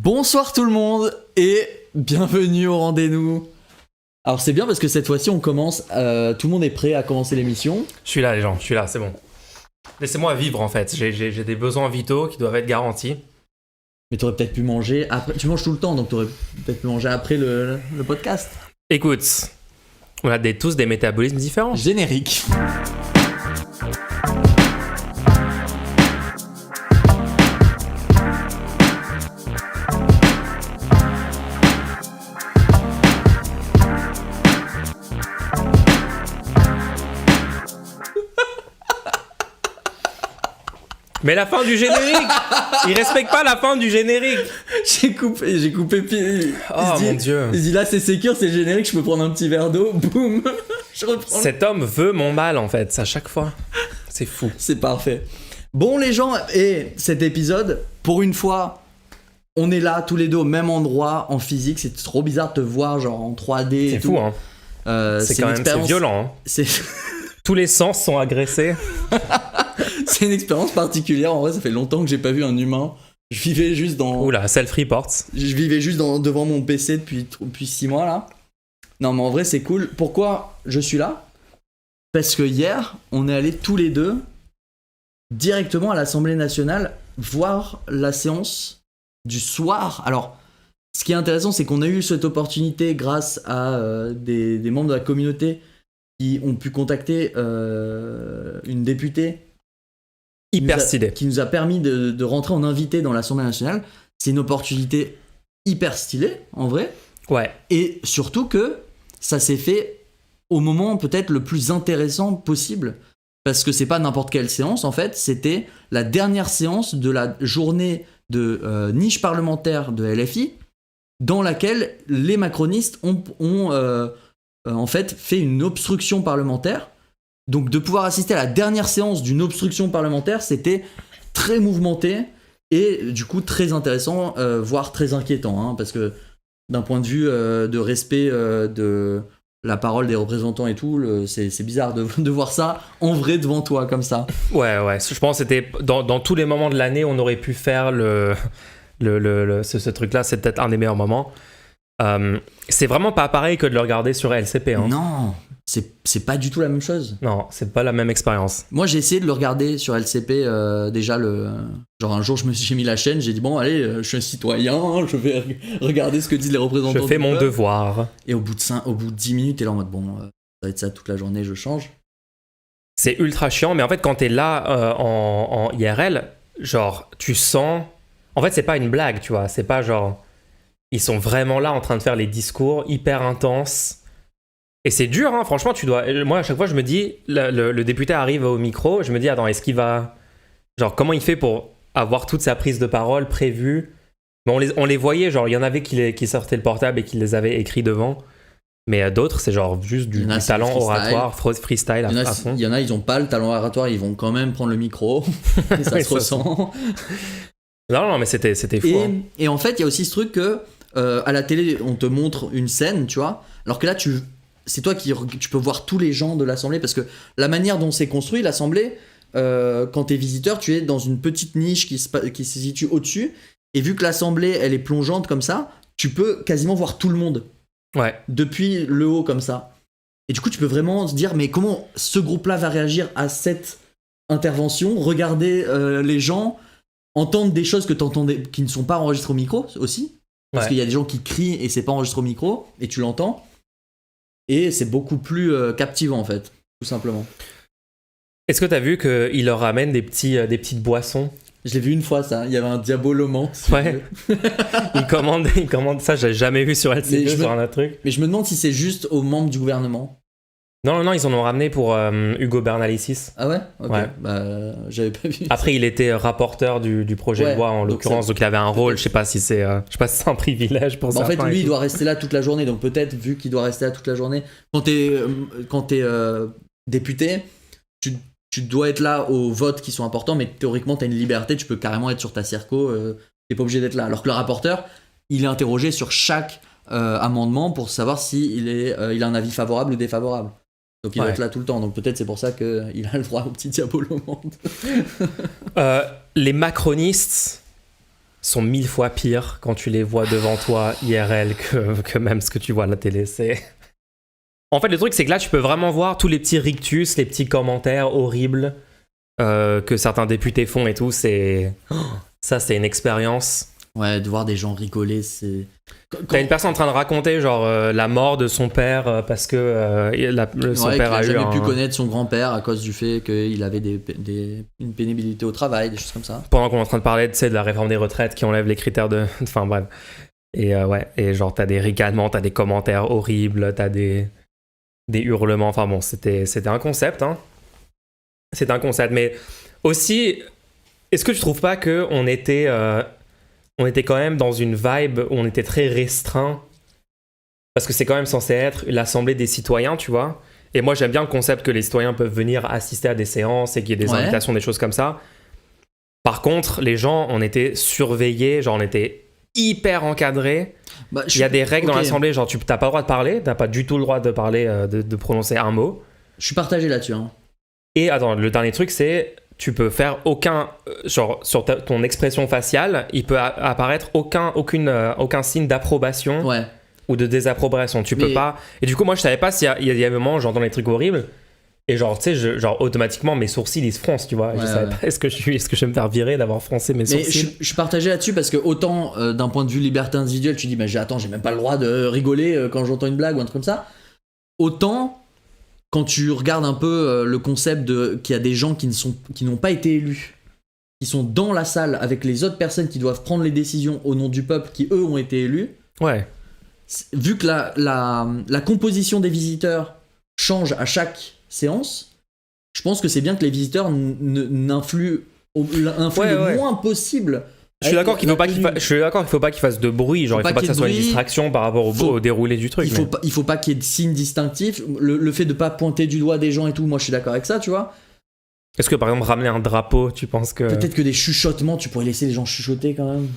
Bonsoir tout le monde et bienvenue au rendez-vous. Alors c'est bien parce que cette fois-ci on commence, tout le monde est prêt à commencer l'émission. Je suis là les gens, je suis là, c'est bon. Laissez-moi vivre en fait, j'ai des besoins vitaux qui doivent être garantis. Mais t'aurais peut-être pu manger après, tu manges tout le temps donc t'aurais peut-être pu manger après le podcast. Écoute, on a tous des métabolismes différents. Générique. Mais la fin du générique, il respecte pas la fin du générique. J'ai coupé. Oh mon dieu. Il dit là c'est sécure, c'est le générique, je peux prendre un petit verre d'eau, boum. Je reprends. Cet homme veut mon mal en fait, à chaque fois. C'est fou. C'est parfait. Bon les gens, et cet épisode, pour une fois, on est là tous les deux au même endroit en physique. C'est trop bizarre de te voir genre en 3D. C'est fou hein. C'est quand même c'est violent. Hein. C'est... Tous les sens sont agressés. C'est une expérience particulière. En vrai, ça fait longtemps que j'ai pas vu un humain. Je vivais juste dans. Oula, self-report. Je vivais juste devant mon PC depuis 6 mois là. Non, mais en vrai, c'est cool. Pourquoi je suis là ? Parce que hier, on est allés tous les deux directement à l'Assemblée nationale voir la séance du soir. Alors, ce qui est intéressant, c'est qu'on a eu cette opportunité grâce à des membres de la communauté qui ont pu contacter une députée hyper stylée qui nous a permis de rentrer en invité dans l'Assemblée nationale. C'est une opportunité hyper stylée en vrai. Ouais. Et surtout que ça s'est fait au moment peut-être le plus intéressant possible parce que c'est pas n'importe quelle séance en fait, c'était la dernière séance de la journée de niche parlementaire de LFI dans laquelle les macronistes ont en fait fait une obstruction parlementaire. Donc de pouvoir assister à la dernière séance d'une obstruction parlementaire, c'était très mouvementé et du coup très intéressant, voire très inquiétant, hein, parce que d'un point de vue de respect de la parole des représentants et tout, c'est bizarre de voir ça en vrai devant toi comme ça. Ouais, je pense que c'était dans tous les moments de l'année, on aurait pu faire ce truc-là, c'est peut-être un des meilleurs moments. C'est vraiment pas pareil que de le regarder sur LCP. Hein. Non, c'est pas du tout la même chose. Non, c'est pas la même expérience. Moi, j'ai essayé de le regarder sur LCP déjà genre un jour, j'ai mis la chaîne, j'ai dit bon, allez, je suis un citoyen, je vais regarder ce que disent les représentants. Je fais mon devoir. Et au bout de 10 minutes, t'es là en mode bon, ça va être ça toute la journée, je change. C'est ultra chiant, mais en fait, quand t'es là en IRL, genre, tu sens. En fait, c'est pas une blague, tu vois, c'est pas genre. Ils sont vraiment là en train de faire les discours hyper intenses. Et c'est dur, hein, franchement, tu dois... Moi, à chaque fois, je me dis, le député arrive au micro, je me dis, attends, est-ce qu'il va... Genre, comment il fait pour avoir toute sa prise de parole prévue ? Bon, on les voyait, genre, il y en avait qui sortaient le portable et qui les avaient écrits devant. Mais d'autres, c'est genre juste du talent oratoire, freestyle à fond. Il y en a, ils ont pas le talent oratoire, ils vont quand même prendre le micro. Et ça se ressent. Non, mais c'était fou. Et en fait, il y a aussi ce truc que... à la télé, on te montre une scène, tu vois, alors que là, c'est toi tu peux voir tous les gens de l'Assemblée, parce que la manière dont c'est construit, l'Assemblée, quand t'es visiteur, tu es dans une petite niche qui se situe au-dessus, et vu que l'Assemblée, elle est plongeante comme ça, tu peux quasiment voir tout le monde. Ouais. Depuis le haut, comme ça. Et du coup, tu peux vraiment se dire, mais comment ce groupe-là va réagir à cette intervention ? Regarder les gens, entendre des choses que t'entendais, qui ne sont pas enregistrées au micro, aussi. Parce qu'il y a des gens qui crient et c'est pas enregistré au micro et tu l'entends. Et c'est beaucoup plus captivant en fait, tout simplement. Est-ce que t'as vu qu'il leur ramène des petites boissons ? Je l'ai vu une fois ça, il y avait un diabolomant. Ouais. il commande ça, j'ai jamais vu sur LCP sur un autre truc. Mais je me demande si c'est juste aux membres du gouvernement. Non, ils en ont ramené pour Hugo Bernalicis. Ah ouais ? Ok. Ouais. Bah, j'avais pas vu. Après, il était rapporteur du projet de loi en l'occurrence, donc il avait un rôle. Je sais pas si c'est un privilège pour certains. En fait, lui, il doit rester là toute la journée, donc peut-être vu qu'il doit rester là toute la journée. Quand t'es député, tu dois être là aux votes qui sont importants, mais théoriquement, t'as une liberté, tu peux carrément être sur ta circo, t'es pas obligé d'être là. Alors que le rapporteur, il est interrogé sur chaque amendement pour savoir s'il il a un avis favorable ou défavorable. Donc il doit être là tout le temps. Donc peut-être c'est pour ça qu'il a le droit au petit diabolomande. Les macronistes sont 1000 fois pires quand tu les vois devant toi IRL que même ce que tu vois à la télé. En fait, le truc, c'est que là, tu peux vraiment voir tous les petits rictus, les petits commentaires horribles que certains députés font et tout. Ça, c'est une expérience. Ouais, de voir des gens rigoler, c'est... T'as une personne en train de raconter genre la mort de son père parce que son père a eu jamais pu connaître son grand-père à cause du fait qu'il avait une pénibilité au travail, des choses comme ça. Pendant qu'on est en train de parler de la réforme des retraites qui enlève les critères de... Enfin bref. Et ouais, et genre t'as des ricanements, t'as des commentaires horribles, t'as des hurlements. Enfin bon, c'était un concept, hein. C'était un concept, mais aussi, est-ce que tu trouves pas qu'on était... on était quand même dans une vibe où on était très restreint parce que c'est quand même censé être l'assemblée des citoyens, tu vois. Et moi, j'aime bien le concept que les citoyens peuvent venir assister à des séances et qu'il y ait des invitations, des choses comme ça. Par contre, les gens, on était surveillés, genre on était hyper encadrés. Il y a des règles dans l'assemblée, genre tu n'as pas le droit de parler, tu n'as pas du tout le droit de parler, de prononcer un mot. Je suis partagé là-dessus. Hein. Et attends, le dernier truc, c'est... Tu peux faire aucun... genre, sur ton expression faciale, il peut apparaître aucun signe d'approbation ou de désapprobation. Tu peux pas... Et du coup, moi, je savais pas s'il y a un moment, j'entends des trucs horribles, et genre, tu sais, genre, automatiquement, mes sourcils, ils se froncent, tu vois. Je savais pas, est-ce que je vais me faire virer d'avoir froncé mes sourcils? Je suis partagé là-dessus parce que autant, d'un point de vue liberté individuelle, tu dis, bah, j'ai même pas le droit de rigoler quand j'entends une blague ou un truc comme ça. Autant... Quand tu regardes un peu le concept qu'il y a des gens qui n'ont pas été élus, qui sont dans la salle avec les autres personnes qui doivent prendre les décisions au nom du peuple, qui eux ont été élus, vu que la composition des visiteurs change à chaque séance, je pense que c'est bien que les visiteurs influent le moins possible. Je suis d'accord qu'il faut pas qu'il fasse de bruit, genre il faut pas que ça soit une distraction par rapport au déroulé du truc. Il faut pas qu'il y ait de signes distinctifs. Le fait de pas pointer du doigt des gens et tout, moi je suis d'accord avec ça, tu vois. Est-ce que par exemple ramener un drapeau, tu penses que... Peut-être que des chuchotements, tu pourrais laisser les gens chuchoter quand même.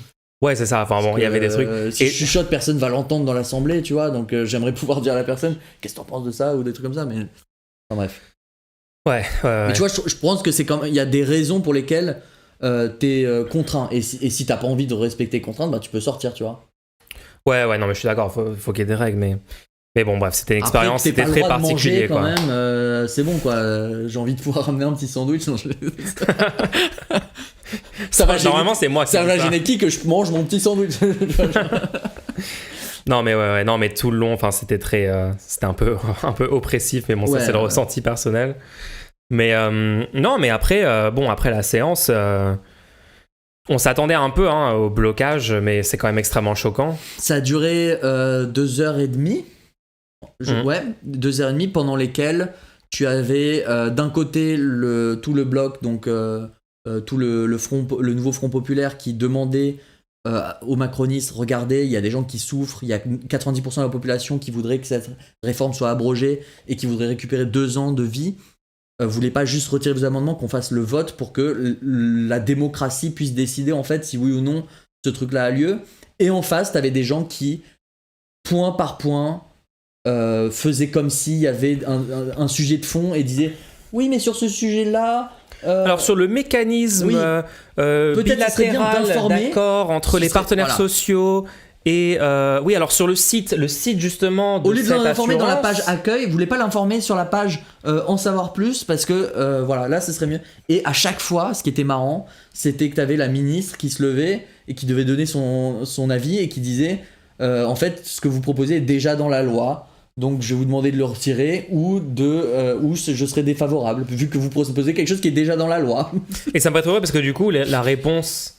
Ouais, c'est ça, enfin bon, il y avait des trucs. Si je chuchote, personne va l'entendre dans l'assemblée, tu vois, donc j'aimerais pouvoir dire à la personne qu'est-ce que t'en penses de ça ou des trucs comme ça, mais... Enfin bref. Ouais. Mais tu vois, je pense que c'est quand même... Il y a des raisons pour lesquelles... t'es contraint et si t'as pas envie de respecter les contraintes, bah tu peux sortir, tu vois. Ouais, non mais je suis d'accord, faut qu'il y ait des règles, mais bon bref, c'était une expérience, c'était très particulier quand quoi. Même, c'est bon quoi, j'ai envie de pouvoir ramener un petit sandwich. Ça va normalement c'est moi qui ça va gêner qui que je mange mon petit sandwich. Non mais ouais, non mais tout le long, enfin c'était un peu oppressif, mais bon ça c'est le ressenti personnel. Mais non, mais après, après la séance, on s'attendait un peu au blocage, mais c'est quand même extrêmement choquant. Ça a duré 2h30. 2h30 pendant lesquelles tu avais d'un côté tout le bloc, donc tout le nouveau Front Populaire qui demandait aux macronistes, regardez, il y a des gens qui souffrent, il y a 90% de la population qui voudrait que cette réforme soit abrogée et qui voudrait récupérer 2 ans de vie. Voulez pas juste retirer vos amendements, qu'on fasse le vote pour que la démocratie puisse décider en fait si oui ou non ce truc-là a lieu. Et en face, t'avais des gens qui, point par point, faisaient comme s'il y avait un sujet de fond et disaient oui, mais sur ce sujet-là. Alors sur le mécanisme bilatéral d'accord entre les partenaires sociaux. Et oui, alors sur le site justement de au lieu de l'informer dans la page accueil, vous voulez pas l'informer sur la page en savoir plus parce que voilà, là ce serait mieux. Et à chaque fois, ce qui était marrant, c'était que t'avais la ministre qui se levait et qui devait donner son avis et qui disait en fait, ce que vous proposez est déjà dans la loi. Donc je vais vous demander de le retirer ou je serai défavorable vu que vous proposez quelque chose qui est déjà dans la loi. Et ça me paraît trop vrai parce que du coup la réponse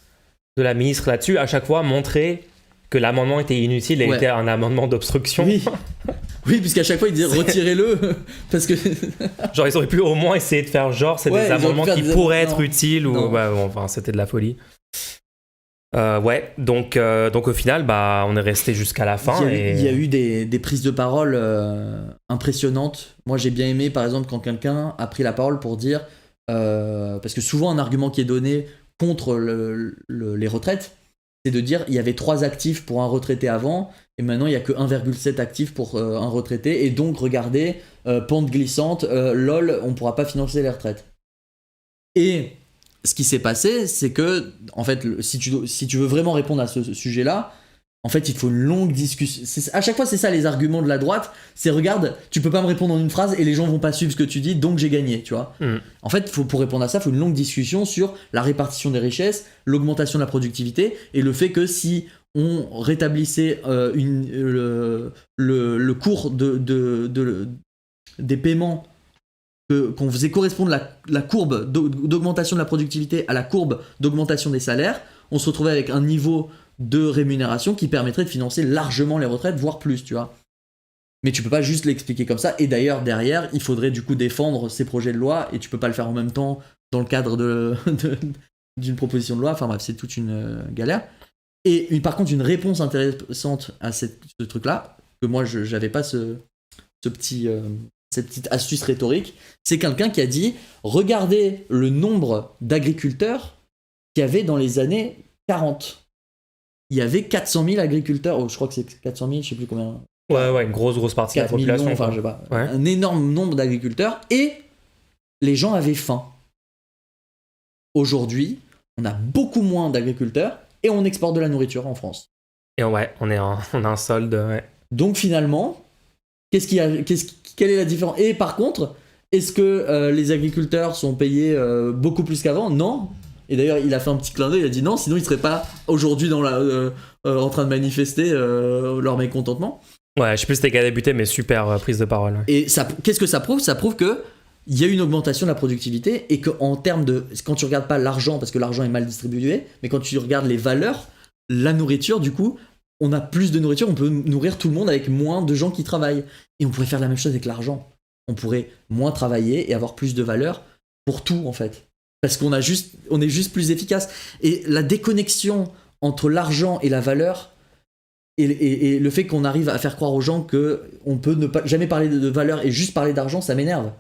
de la ministre là-dessus à chaque fois montrait que l'amendement était inutile et était un amendement d'obstruction. Oui, puisqu'à chaque fois ils disaient retirez-le parce que genre ils auraient pu au moins essayer de faire genre c'est des amendements qui pourraient être utiles ou enfin c'était de la folie. Donc au final on est resté jusqu'à la fin. Il y a eu des prises de parole impressionnantes. Moi j'ai bien aimé par exemple quand quelqu'un a pris la parole pour dire parce que souvent un argument qui est donné contre les retraites, c'est de dire il y avait 3 actifs pour un retraité avant et maintenant il n'y a que 1,7 actifs pour un retraité et donc regardez, pente glissante, lol, on ne pourra pas financer les retraites. Et ce qui s'est passé, c'est que, en fait, si tu veux vraiment répondre à ce sujet-là, en fait, il faut une longue discussion. À chaque fois, c'est ça les arguments de la droite. C'est regarde, tu peux pas me répondre en une phrase et les gens vont pas suivre ce que tu dis, donc j'ai gagné, tu vois. En fait, pour répondre à ça, il faut une longue discussion sur la répartition des richesses, l'augmentation de la productivité et le fait que si on rétablissait le cours des paiements, qu'on faisait correspondre la courbe d'augmentation de la productivité à la courbe d'augmentation des salaires, on se retrouvait avec un niveau de rémunération qui permettrait de financer largement les retraites, voire plus, tu vois. Mais tu peux pas juste l'expliquer comme ça. Et d'ailleurs, derrière, il faudrait du coup défendre ces projets de loi, et tu peux pas le faire en même temps dans le cadre d'une proposition de loi. Enfin bref, c'est toute une galère. Et par contre, une réponse intéressante à ce truc-là, que moi, j'avais pas cette petite astuce rhétorique, c'est quelqu'un qui a dit « Regardez le nombre d'agriculteurs qu'il y avait dans les années 40. » Il y avait 400 000 agriculteurs, je crois que c'est 400 000, je sais plus combien. Ouais, une grosse partie de la population. Millions, enfin, je sais pas. Ouais. Un énorme nombre d'agriculteurs, et les gens avaient faim. Aujourd'hui, on a beaucoup moins d'agriculteurs, et on exporte de la nourriture en France. Et ouais, on a un solde, ouais. Donc finalement, quelle est la différence ? Et par contre, est-ce que les agriculteurs sont payés beaucoup plus qu'avant ? Non. Et d'ailleurs, il a fait un petit clin d'œil, il a dit non, sinon ils seraient pas aujourd'hui en train de manifester leur mécontentement. Ouais, je sais plus c'était qu'à débuter, mais super prise de parole. Et qu'est-ce que ça prouve ? Ça prouve que il y a une augmentation de la productivité et qu'en termes de... Quand tu regardes pas l'argent, parce que l'argent est mal distribué, mais quand tu regardes les valeurs, la nourriture, du coup, on a plus de nourriture, on peut nourrir tout le monde avec moins de gens qui travaillent. Et on pourrait faire la même chose avec l'argent. On pourrait moins travailler et avoir plus de valeur pour tout, en fait. Parce qu'on est juste plus efficace. Et la déconnexion entre l'argent et la valeur, et le fait qu'on arrive à faire croire aux gens qu'on peut ne pas jamais parler de valeur et juste parler d'argent, ça m'énerve.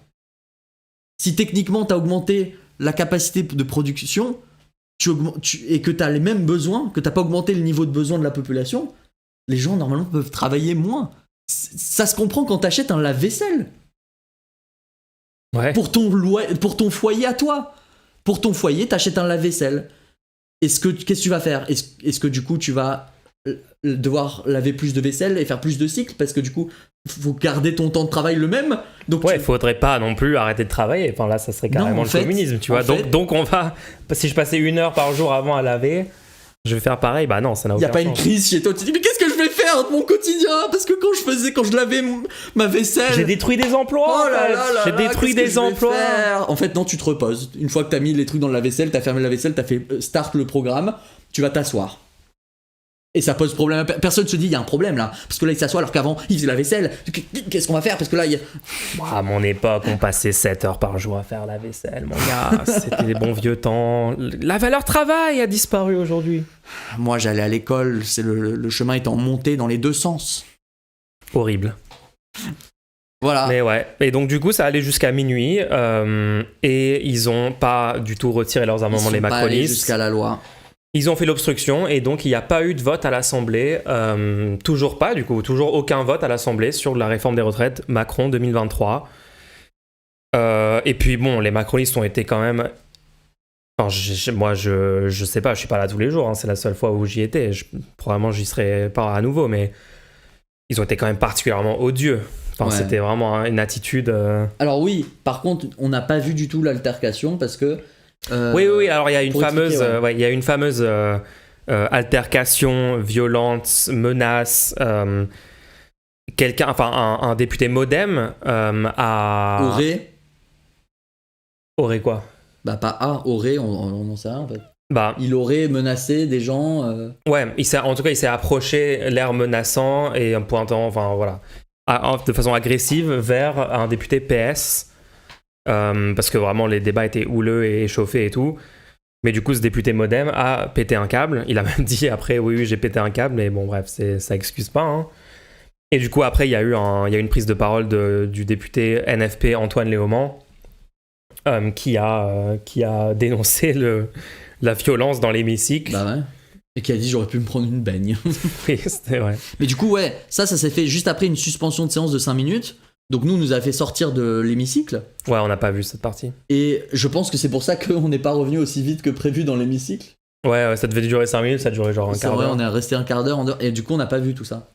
Si techniquement tu as augmenté la capacité de production et que tu as les mêmes besoins, que tu n'as pas augmenté le niveau de besoin de la population, les gens normalement peuvent travailler moins. Ça se comprend quand tu achètes un lave-vaisselle. Ouais. Pour ton foyer à toi. Pour ton foyer, tu achètes un lave-vaisselle. Qu'est-ce que tu vas faire ? Est-ce que du coup tu vas devoir laver plus de vaisselle et faire plus de cycles parce que du coup faut garder ton temps de travail le même, donc ouais, faudrait pas non plus arrêter de travailler, enfin là ça serait carrément le communisme, tu vois. Donc on va, si je passais 1 heure par jour avant à laver, je vais faire pareil. Bah non, ça n'a aucun sens. Y a pas une crise chez toi, tu te dis mais qu'est-ce que je vais faire de mon quotidien, parce que quand je lavais ma vaisselle, j'ai détruit des emplois. Oh là là, j'ai détruit des emplois. En fait non, tu te reposes une fois que t'as mis les trucs dans la vaisselle, t'as fermé la vaisselle, t'as fait start le programme, tu vas t'asseoir. Et ça pose problème. Personne se dit il y a un problème là, parce que là il s'assoit alors qu'avant il faisait la vaisselle. Qu'est-ce qu'on va faire, parce que là il y a... À mon époque on passait 7 heures par jour à faire la vaisselle, mon gars. C'était les bons vieux temps. La valeur travail a disparu aujourd'hui. Moi j'allais à l'école, le chemin étant monté dans les deux sens. Horrible. Voilà. Mais ouais. Et donc du coup ça allait jusqu'à minuit et ils ont pas du tout retiré leurs amendements, les macronistes. Jusqu'à la loi. Ils ont fait l'obstruction et donc il n'y a pas eu de vote à l'Assemblée, toujours pas du coup, toujours aucun vote à l'Assemblée sur la réforme des retraites Macron 2023. Et puis bon, les macronistes ont été quand même... Enfin, moi je sais pas, je suis pas là tous les jours, hein, c'est la seule fois où j'y étais, probablement j'y serai pas à nouveau, mais ils ont été quand même particulièrement odieux. Enfin, ouais. C'était vraiment une attitude... Alors oui, par contre, on n'a pas vu du tout l'altercation parce que... Oui, alors il y a une fameuse, altercation, violente, menace. Un député Modem a... Aurait quoi ? Bah pas aurait, on en sait rien en fait. Bah, il aurait menacé des gens. Ouais, en tout cas il s'est approché, l'air menaçant et pointant, enfin voilà, de façon agressive vers un député PS. Parce que vraiment les débats étaient houleux et échauffés et tout, mais du coup ce député Modem a pété un câble. Il a même dit après oui j'ai pété un câble, mais bon bref ça excuse pas, hein. Et du coup après il y a une prise de parole du député NFP Antoine Léaumont qui a dénoncé la violence dans l'hémicycle. Bah ouais. Et qui a dit j'aurais pu me prendre une baigne. Oui, c'était vrai. Mais du coup ouais, ça s'est fait juste après une suspension de séance de 5 minutes. Donc nous a fait sortir de l'hémicycle. Ouais, on n'a pas vu cette partie. Et je pense que c'est pour ça qu'on n'est pas revenu aussi vite que prévu dans l'hémicycle. Ouais, ça devait durer 5 minutes, ça a duré genre un quart d'heure. On est resté un quart d'heure, et du coup on n'a pas vu tout ça.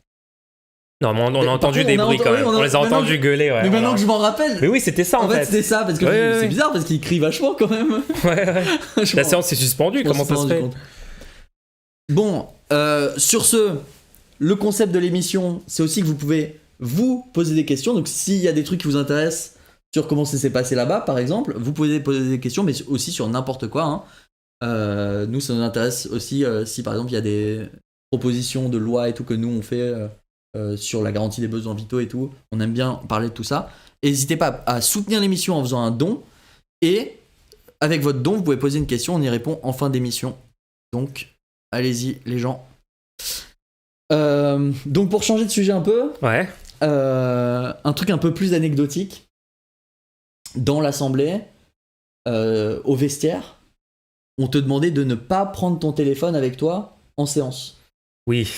Non, mais on a entendu des bruits quand même. On les a entendus gueuler, ouais. Mais maintenant que je m'en rappelle. Mais oui, c'était ça en fait. En fait, c'était ça, parce que c'est bizarre, parce qu'il crie vachement quand même. Ouais. La séance est suspendue, comment ça se fait? Bon, sur ce, le concept de l'émission, c'est aussi que vous pouvez vous poser des questions. Donc s'il y a des trucs qui vous intéressent sur comment ça s'est passé là-bas, par exemple, vous pouvez poser des questions, mais aussi sur n'importe quoi. Nous, ça nous intéresse aussi si par exemple il y a des propositions de loi et tout que nous on fait sur la garantie des besoins vitaux et tout. On aime bien parler de tout ça. Et n'hésitez pas à soutenir l'émission en faisant un don. Et avec votre don, vous pouvez poser une question, on y répond en fin d'émission. Donc, allez-y les gens. Donc pour changer de sujet un peu, ouais. Un truc un peu plus anecdotique. Dans l'assemblée, au vestiaire, on te demandait de ne pas prendre ton téléphone avec toi en séance. Oui.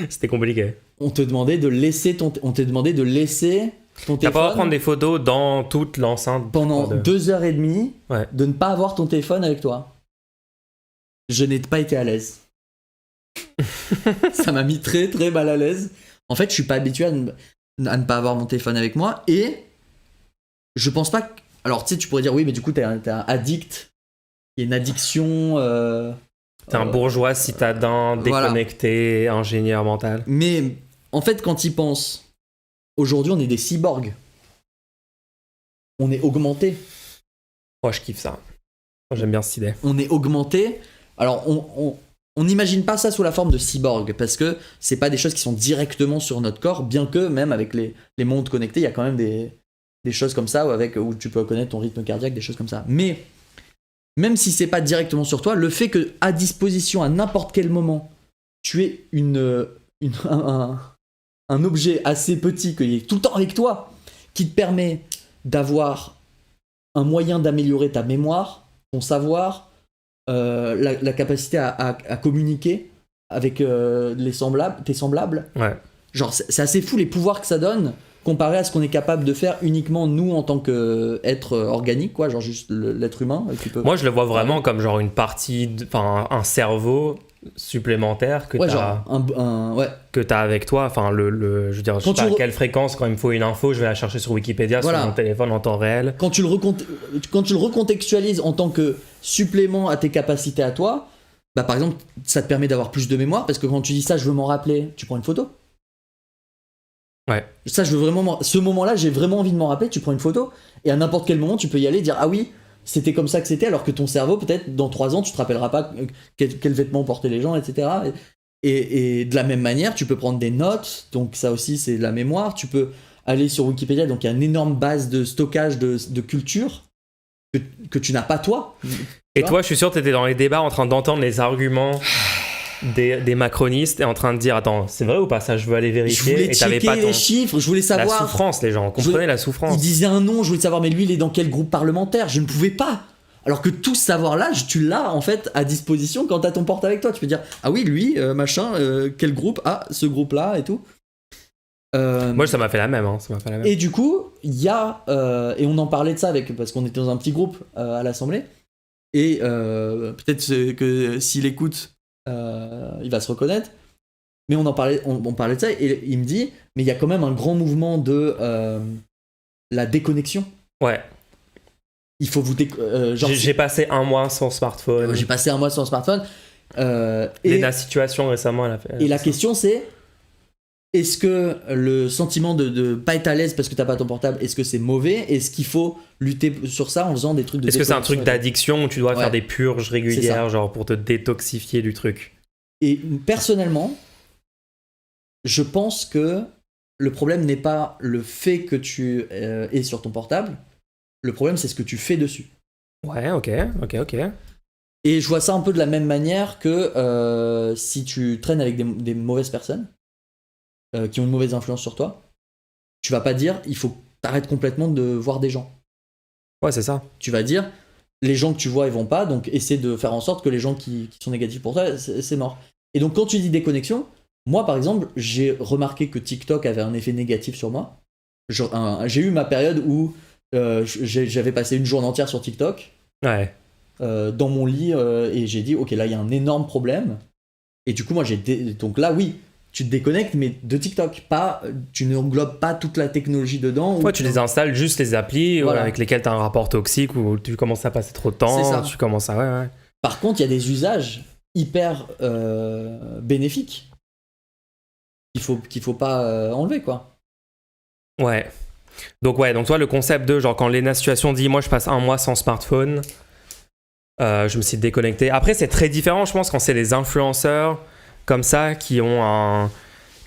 C'était compliqué. On te demandait de laisser ton téléphone. T'as pas le droit de prendre des photos dans toute l'enceinte. Pendant 2h30, ouais. De ne pas avoir ton téléphone avec toi. Je n'ai pas été à l'aise. Ça m'a mis très très mal à l'aise. En fait, je suis pas habitué à ne pas avoir mon téléphone avec moi. Et je pense pas que... Alors, tu sais, tu pourrais dire, oui, mais du coup, t'es un addict. Il y a une addiction... T'es un bourgeois citadin, déconnecté, voilà. Ingénieur mental. Mais en fait, quand il pense, aujourd'hui, on est des cyborgs. On est augmenté. Moi, je kiffe ça. Moi, j'aime bien cette idée. On est augmenté. Alors, on n'imagine pas ça sous la forme de cyborg, parce que c'est pas des choses qui sont directement sur notre corps, bien que même avec les montres connectées, il y a quand même des choses comme ça où tu peux connaître ton rythme cardiaque, des choses comme ça. Mais même si c'est pas directement sur toi, le fait que à disposition à n'importe quel moment, tu aies un objet assez petit qui est tout le temps avec toi, qui te permet d'avoir un moyen d'améliorer ta mémoire, ton savoir, la capacité à communiquer avec tes semblables. Ouais. Genre c'est assez fou les pouvoirs que ça donne comparé à ce qu'on est capable de faire uniquement nous en tant qu'être organique, quoi, genre juste l'être humain. Moi je le vois vraiment comme genre une partie, un cerveau supplémentaire que t'as avec toi. Enfin, je veux dire, je sais pas à quelle fréquence, quand il me faut une info, je vais la chercher sur Wikipédia, sur mon téléphone en temps réel. Quand tu le recontextualises en tant que supplément à tes capacités à toi, bah par exemple, ça te permet d'avoir plus de mémoire, parce que quand tu dis ça, je veux m'en rappeler, tu prends une photo. Ouais. Ça, ce moment-là, j'ai vraiment envie de m'en rappeler, tu prends une photo, et à n'importe quel moment, tu peux y aller, dire ah oui, c'était comme ça que c'était, alors que ton cerveau, peut-être dans 3 ans, tu te rappelleras pas quel vêtement portaient les gens, etc. Et de la même manière, tu peux prendre des notes, donc ça aussi c'est de la mémoire. Tu peux aller sur Wikipédia, donc il y a une énorme base de stockage de culture que tu n'as pas toi. Et toi, je suis sûr que tu étais dans les débats en train d'entendre les arguments des macronistes et en train de dire attends, c'est vrai ou pas ça, je veux aller vérifier. Je voulais checker les chiffres, je voulais savoir. La souffrance, les gens, comprenez la souffrance. Il disait un nom, je voulais savoir, mais lui il est dans quel groupe parlementaire, je ne pouvais pas. Alors que tout ce savoir-là, tu l'as en fait à disposition quand t'as ton porte avec toi. Tu peux dire ah oui, lui, machin, quel groupe? Ah, ce groupe-là et tout. Moi, ça m'a fait la même. Et du coup, il y a et on en parlait de ça parce qu'on était dans un petit groupe à l'Assemblée. Et peut-être que s'il écoute, il va se reconnaître. Mais on parlait de ça et il me dit, mais il y a quand même un grand mouvement de la déconnexion. Ouais. Il faut vous j'ai passé un mois sans smartphone. J'ai passé un mois sans smartphone. Léna Situation récemment, elle a fait. Et la question c'est, est-ce que le sentiment de pas être à l'aise parce que t'as pas ton portable, est-ce que c'est mauvais? Est-ce qu'il faut lutter sur ça en faisant des trucs de... Est-ce que c'est un truc d'addiction où tu dois faire des purges régulières, genre pour te détoxifier du truc? Et personnellement, je pense que le problème n'est pas le fait que tu es sur ton portable. Le problème, c'est ce que tu fais dessus. Ouais, ok. Et je vois ça un peu de la même manière que si tu traînes avec des mauvaises personnes qui ont une mauvaise influence sur toi, tu vas pas dire il faut t'arrêter complètement de voir des gens. Ouais, c'est ça. Tu vas dire les gens que tu vois, ils vont pas, donc essaie de faire en sorte que les gens qui sont négatifs pour toi, c'est mort. Et donc quand tu dis déconnexion, Moi, par exemple, j'ai remarqué que TikTok avait un effet négatif sur moi. J'ai eu ma période où j'avais passé une journée entière sur TikTok, Ouais. dans mon lit, et j'ai dit, ok, là, il y a un énorme problème. Et du coup, moi, donc là, oui, tu te déconnectes, mais de TikTok, pas, tu n'englobes pas toute la technologie dedans. Toi, tu désinstalles juste les applis Voilà. avec lesquelles tu as un rapport toxique où tu commences à passer trop de temps. C'est ça. Tu commences à. Ouais. Par contre, il y a des usages hyper bénéfiques qu'il faut pas enlever, quoi. Ouais. Donc toi, le concept de genre quand Lena Situation dit moi je passe un mois sans smartphone, je me suis déconnecté. Après, c'est très différent, je pense, quand c'est les influenceurs comme ça qui ont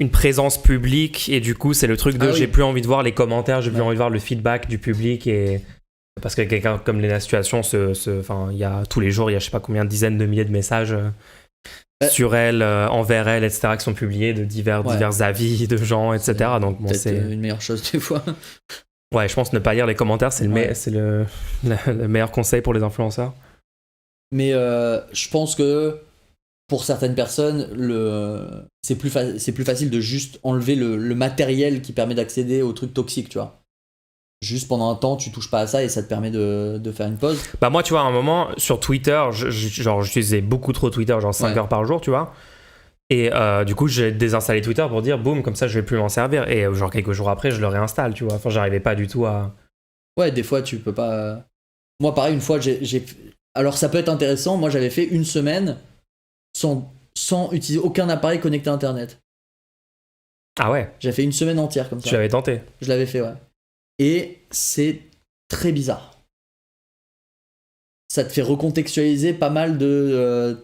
une présence publique et du coup, c'est le truc de j'ai plus envie de voir les commentaires, j'ai plus envie de voir le feedback du public et parce que quelqu'un comme Lena Situation, il y a tous les jours, il y a je sais pas combien de dizaines de milliers de messages sur elle, envers elle, etc., qui sont publiés de divers avis de gens, etc. Donc bon, c'est une meilleure chose des fois. Ouais, je pense ne pas lire les commentaires, c'est le meilleur conseil pour les influenceurs. Mais je pense que pour certaines personnes, c'est plus facile de juste enlever le matériel qui permet d'accéder aux trucs toxiques, tu vois. Juste pendant un temps, tu touches pas à ça et ça te permet de faire une pause. Bah moi, tu vois, à un moment, sur Twitter, j'utilisais beaucoup trop Twitter, genre 5 heures par jour, tu vois. Et du coup, j'ai désinstallé Twitter pour dire, boum, comme ça, je vais plus m'en servir. Et genre, quelques jours après, je le réinstalle, tu vois. Enfin, j'arrivais pas du tout à... Ouais, des fois, tu peux pas... Moi, pareil, une fois, alors, ça peut être intéressant. Moi, j'avais fait une semaine sans utiliser aucun appareil connecté à Internet. Ah ouais? J'avais fait une semaine entière comme ça. Tu l'avais tenté? Je l'avais fait, ouais. Et c'est très bizarre. Ça te fait recontextualiser pas mal de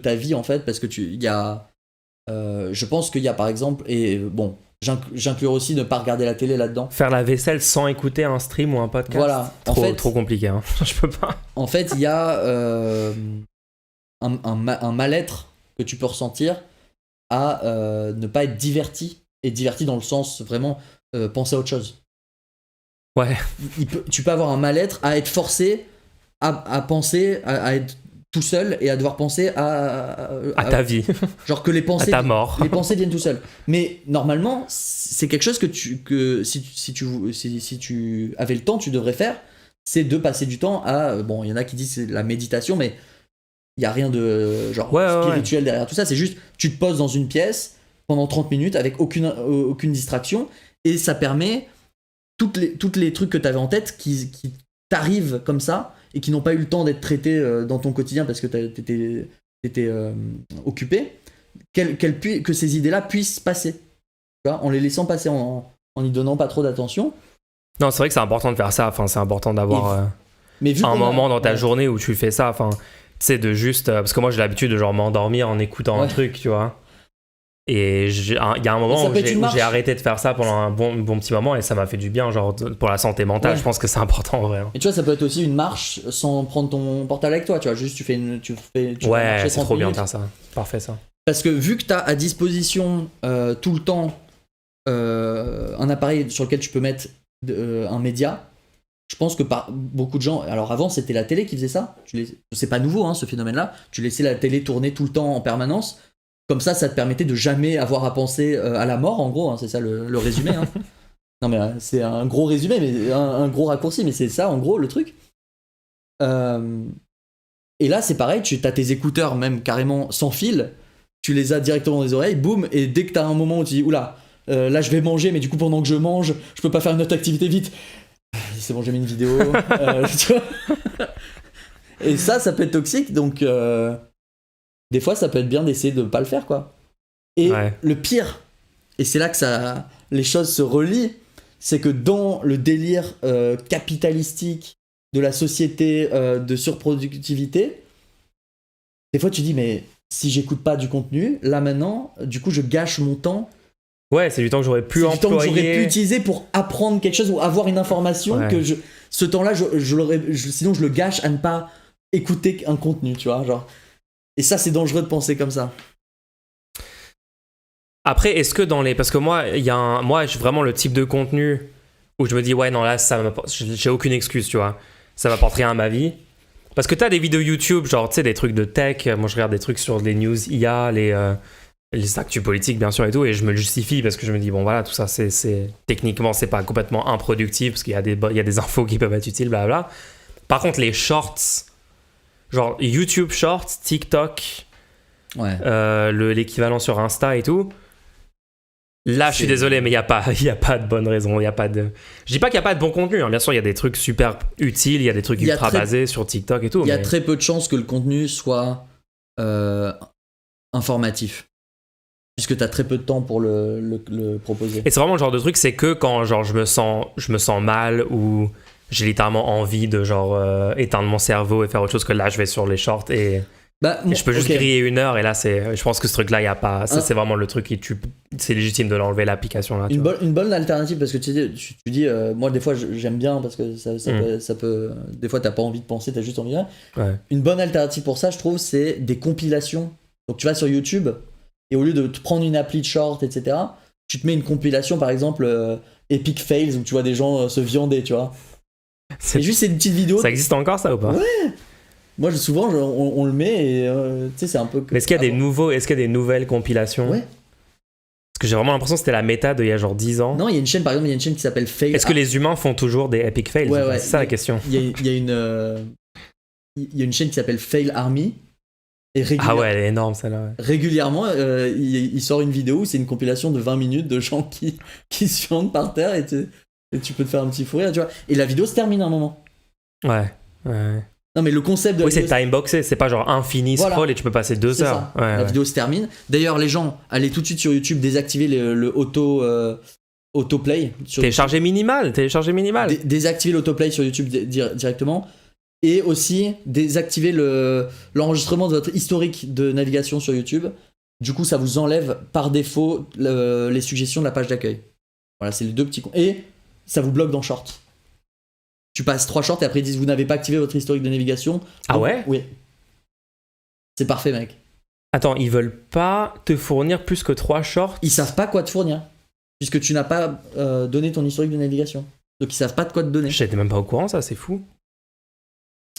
ta vie, en fait, parce que je pense qu'il y a, par exemple, et bon, j'inclus aussi ne pas regarder la télé là-dedans. Faire la vaisselle sans écouter un stream ou un podcast. Voilà. Trop compliqué, hein. Je peux pas. En fait, il y a un mal-être que tu peux ressentir à ne pas être diverti, et diverti dans le sens vraiment penser à autre chose. Ouais. Tu peux avoir un mal-être à être forcé à penser, à être tout seul et à devoir penser à ta vie. Genre que les pensées, à ta mort. Les pensées viennent tout seul. Mais normalement, c'est quelque chose que si tu avais le temps, tu devrais faire. C'est de passer du temps à... Bon, il y en a qui disent c'est la méditation, mais il n'y a rien de genre spirituel derrière tout ça. C'est juste, tu te poses dans une pièce pendant 30 minutes avec aucune distraction et ça permet toutes les trucs que tu avais en tête qui t'arrivent comme ça et qui n'ont pas eu le temps d'être traités dans ton quotidien parce que t'étais occupé, que ces idées-là puissent passer. Tu vois, en les laissant passer, en y donnant pas trop d'attention. Non, c'est vrai que c'est important de faire ça. Enfin, c'est important d'avoir un moment dans ta journée où tu fais ça. Enfin, tu sais, de juste... parce que moi, j'ai l'habitude de genre m'endormir en écoutant un truc, tu vois. Et il y a un moment où j'ai arrêté de faire ça pendant un bon petit moment et ça m'a fait du bien, genre pour la santé mentale. Je pense que c'est important en vrai. Et tu vois, ça peut être aussi une marche sans prendre ton portable avec toi, tu vois, juste tu fais ouais, c'est trop bien de faire ça. Parfait ça. Parce que vu que tu as à disposition tout le temps un appareil sur lequel tu peux mettre un média, je pense que beaucoup de gens... Alors avant, c'était la télé qui faisait ça. C'est pas nouveau, hein, ce phénomène-là. Tu laissais la télé tourner tout le temps en permanence. Comme ça te permettait de jamais avoir à penser à la mort, en gros. Hein, c'est ça le résumé. Hein. Non, mais c'est un gros résumé, mais un gros raccourci, mais c'est ça, en gros, le truc. Et là, c'est pareil, tu as tes écouteurs, même carrément sans fil. Tu les as directement dans les oreilles, boum, et dès que tu as un moment où tu dis, oula, là, je vais manger, mais du coup, pendant que je mange, je peux pas faire une autre activité vite. C'est bon, j'ai mis une vidéo. Tu vois. Et ça peut être toxique, donc... Des fois, ça peut être bien d'essayer de pas le faire, quoi. Et le pire, et c'est là que les choses se relient, c'est que dans le délire capitalistique de la société de surproductivité, des fois tu dis, mais si j'écoute pas du contenu, là maintenant, du coup je gâche mon temps. Ouais, c'est du temps que j'aurais pu employer. C'est du temps que j'aurais pu utiliser pour apprendre quelque chose ou avoir une information que ce temps-là, sinon je le gâche à ne pas écouter un contenu, tu vois, genre. Et ça, c'est dangereux de penser comme ça. Après, est-ce que parce que moi, j'ai vraiment le type de contenu où je me dis, ouais, non, là, j'ai aucune excuse, tu vois. Ça m'apporte rien à ma vie. Parce que t'as des vidéos YouTube, genre, tu sais, des trucs de tech. Moi, je regarde des trucs sur les news IA, les actus politiques bien sûr et tout, et je me le justifie parce que je me dis bon voilà, tout ça c'est techniquement c'est pas complètement improductif parce qu'il y a des infos qui peuvent être utiles, blablabla. Par contre les shorts, genre YouTube Shorts, TikTok, l'équivalent sur Insta et tout, là je suis désolé mais il y a pas de bonne raison, je dis pas qu'il y a pas de bon contenu, hein. Bien sûr il y a des trucs super utiles, il y a des trucs ultra basés sur TikTok et tout, il y a très peu de chances que le contenu soit informatif, puisque tu as très peu de temps pour le proposer. Et c'est vraiment le genre de truc, c'est que quand genre je me sens mal ou j'ai littéralement envie de genre éteindre mon cerveau et faire autre chose, que là je vais sur les shorts et je peux juste griller 1 heure, et là je pense que ce truc là il y a pas, ça c'est vraiment le truc c'est légitime de l'enlever, l'application là. Une bonne alternative, parce que tu dis moi des fois j'aime bien parce que ça peut des fois t'as pas envie de penser, t'as juste envie de... Une bonne alternative pour ça je trouve, c'est des compilations. Donc tu vas sur YouTube et au lieu de te prendre une appli de short, etc., tu te mets une compilation, par exemple Epic Fails, où tu vois des gens se viander, tu vois. C'est juste une petite vidéo. Ça existe encore ça ou pas? Ouais. Moi souvent on le met et tu sais c'est un peu. Mais est-ce qu'il y a des nouvelles compilations? Ouais. Parce que j'ai vraiment l'impression que c'était la méta d'il y a genre 10 ans. Non, il y a une chaîne, par exemple, il y a une chaîne qui s'appelle Fail. Est-ce que les humains font toujours des Epic Fails? Ouais. C'est ça la question. Il y a une chaîne qui s'appelle Fail Army. Et ah ouais, elle est énorme celle-là. Ouais. Régulièrement, il sort une vidéo où c'est une compilation de 20 minutes de gens qui se fiandent par terre et tu peux te faire un petit fou rire, tu vois. Et la vidéo se termine à un moment. Ouais. Non, mais le concept de oui, c'est timeboxé, c'est pas genre infini scroll et tu peux passer 2 heures. La vidéo se termine. D'ailleurs, les gens, allez tout de suite sur YouTube, désactiver le autoplay. Télécharger minimal. Désactiver l'autoplay sur YouTube directement. Et aussi désactiver l'enregistrement de votre historique de navigation sur YouTube. Du coup, ça vous enlève par défaut les suggestions de la page d'accueil. Voilà, c'est les 2 petits... Et ça vous bloque dans Short. Tu passes 3 shorts et après ils disent vous n'avez pas activé votre historique de navigation. Ah ouais? Oui. C'est parfait, mec. Attends, ils veulent pas te fournir plus que 3 shorts? Ils savent pas quoi te fournir, puisque tu n'as pas donné ton historique de navigation. Donc ils savent pas de quoi te donner. J'étais même pas au courant, ça, c'est fou.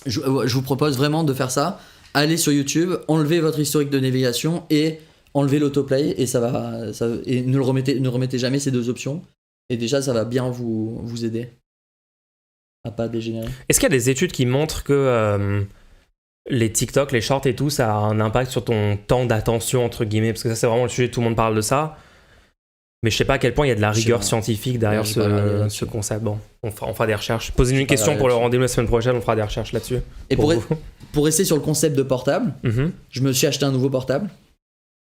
Je vous propose vraiment de faire ça. Allez sur YouTube, enlevez votre historique de navigation et enlevez l'autoplay, et et ne remettez jamais ces 2 options. Et déjà, ça va bien vous aider à pas dégénérer. Est-ce qu'il y a des études qui montrent que les TikTok, les shorts et tout, ça a un impact sur ton temps d'attention, entre guillemets? Parce que ça, c'est vraiment le sujet, tout le monde parle de ça. Mais je sais pas à quel point il y a de la rigueur scientifique derrière ce concept. Bon, on fera des recherches. Posez-nous une question pour le rendez-vous la semaine prochaine, on fera des recherches là-dessus. Et pour rester sur le concept de portable, je me suis acheté un nouveau portable.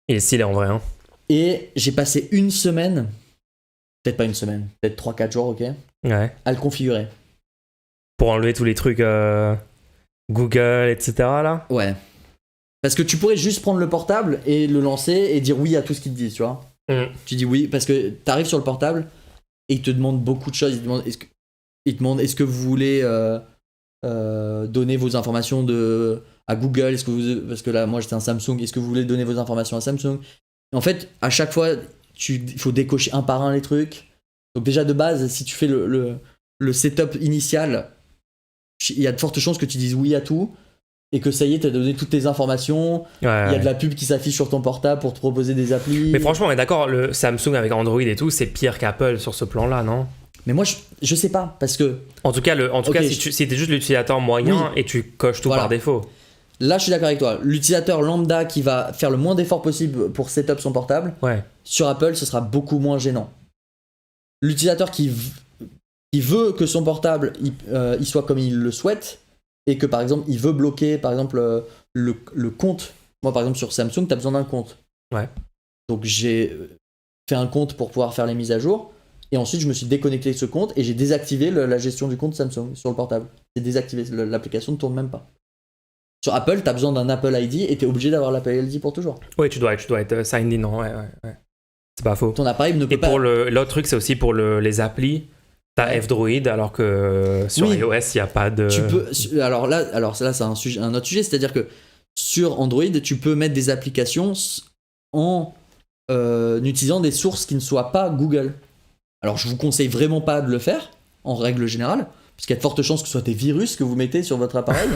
Il est stylé en vrai. Hein. Et j'ai passé une semaine, peut-être pas une semaine, peut-être 3-4 jours, ok, à le configurer. Pour enlever tous les trucs Google, etc. là? Ouais. Parce que tu pourrais juste prendre le portable et le lancer et dire oui à tout ce qu'ils te disent, tu vois. Tu dis oui, parce que t'arrives sur le portable et ils te demandent beaucoup de choses. Ils te demandent est-ce que vous voulez donner vos informations à Google, parce que là moi j'étais un Samsung, est-ce que vous voulez donner vos informations à Samsung? Et en fait, à chaque fois, il faut décocher un par un les trucs. Donc déjà de base, si tu fais le setup initial, il y a de fortes chances que tu dises oui à tout. Et que ça y est, t'as donné toutes tes informations. Il y a de la pub qui s'affiche sur ton portable pour te proposer des applis. Mais franchement, on est d'accord, le Samsung avec Android et tout, c'est pire qu'Apple sur ce plan-là, non? Mais moi, je sais pas, parce que... En tout cas, si t'es juste l'utilisateur moyen et tu coches tout par défaut. Là, je suis d'accord avec toi. L'utilisateur lambda qui va faire le moins d'efforts possible pour setup son portable, sur Apple, ce sera beaucoup moins gênant. L'utilisateur qui veut que son portable il soit comme il le souhaite, et que par exemple il veut bloquer par exemple le compte. Moi par exemple sur Samsung t'as besoin d'un compte. Donc j'ai fait un compte pour pouvoir faire les mises à jour, et ensuite je me suis déconnecté de ce compte et j'ai désactivé la gestion du compte Samsung sur le portable. C'est désactivé, l'application ne tourne même pas. Sur Apple t'as besoin d'un Apple ID et t'es obligé d'avoir l'Apple ID pour toujours. Oui, tu dois être signed in, non? Ouais. C'est pas faux. Ton appareil ne peut pas... Et pour l'autre truc, c'est aussi pour les applis. T'as F-Droid, alors que sur iOS, il n'y a pas de... Tu peux, alors là c'est un autre sujet, c'est-à-dire que sur Android, tu peux mettre des applications en utilisant des sources qui ne soient pas Google. Alors je vous conseille vraiment pas de le faire, en règle générale, parce qu'il y a de fortes chances que ce soit des virus que vous mettez sur votre appareil.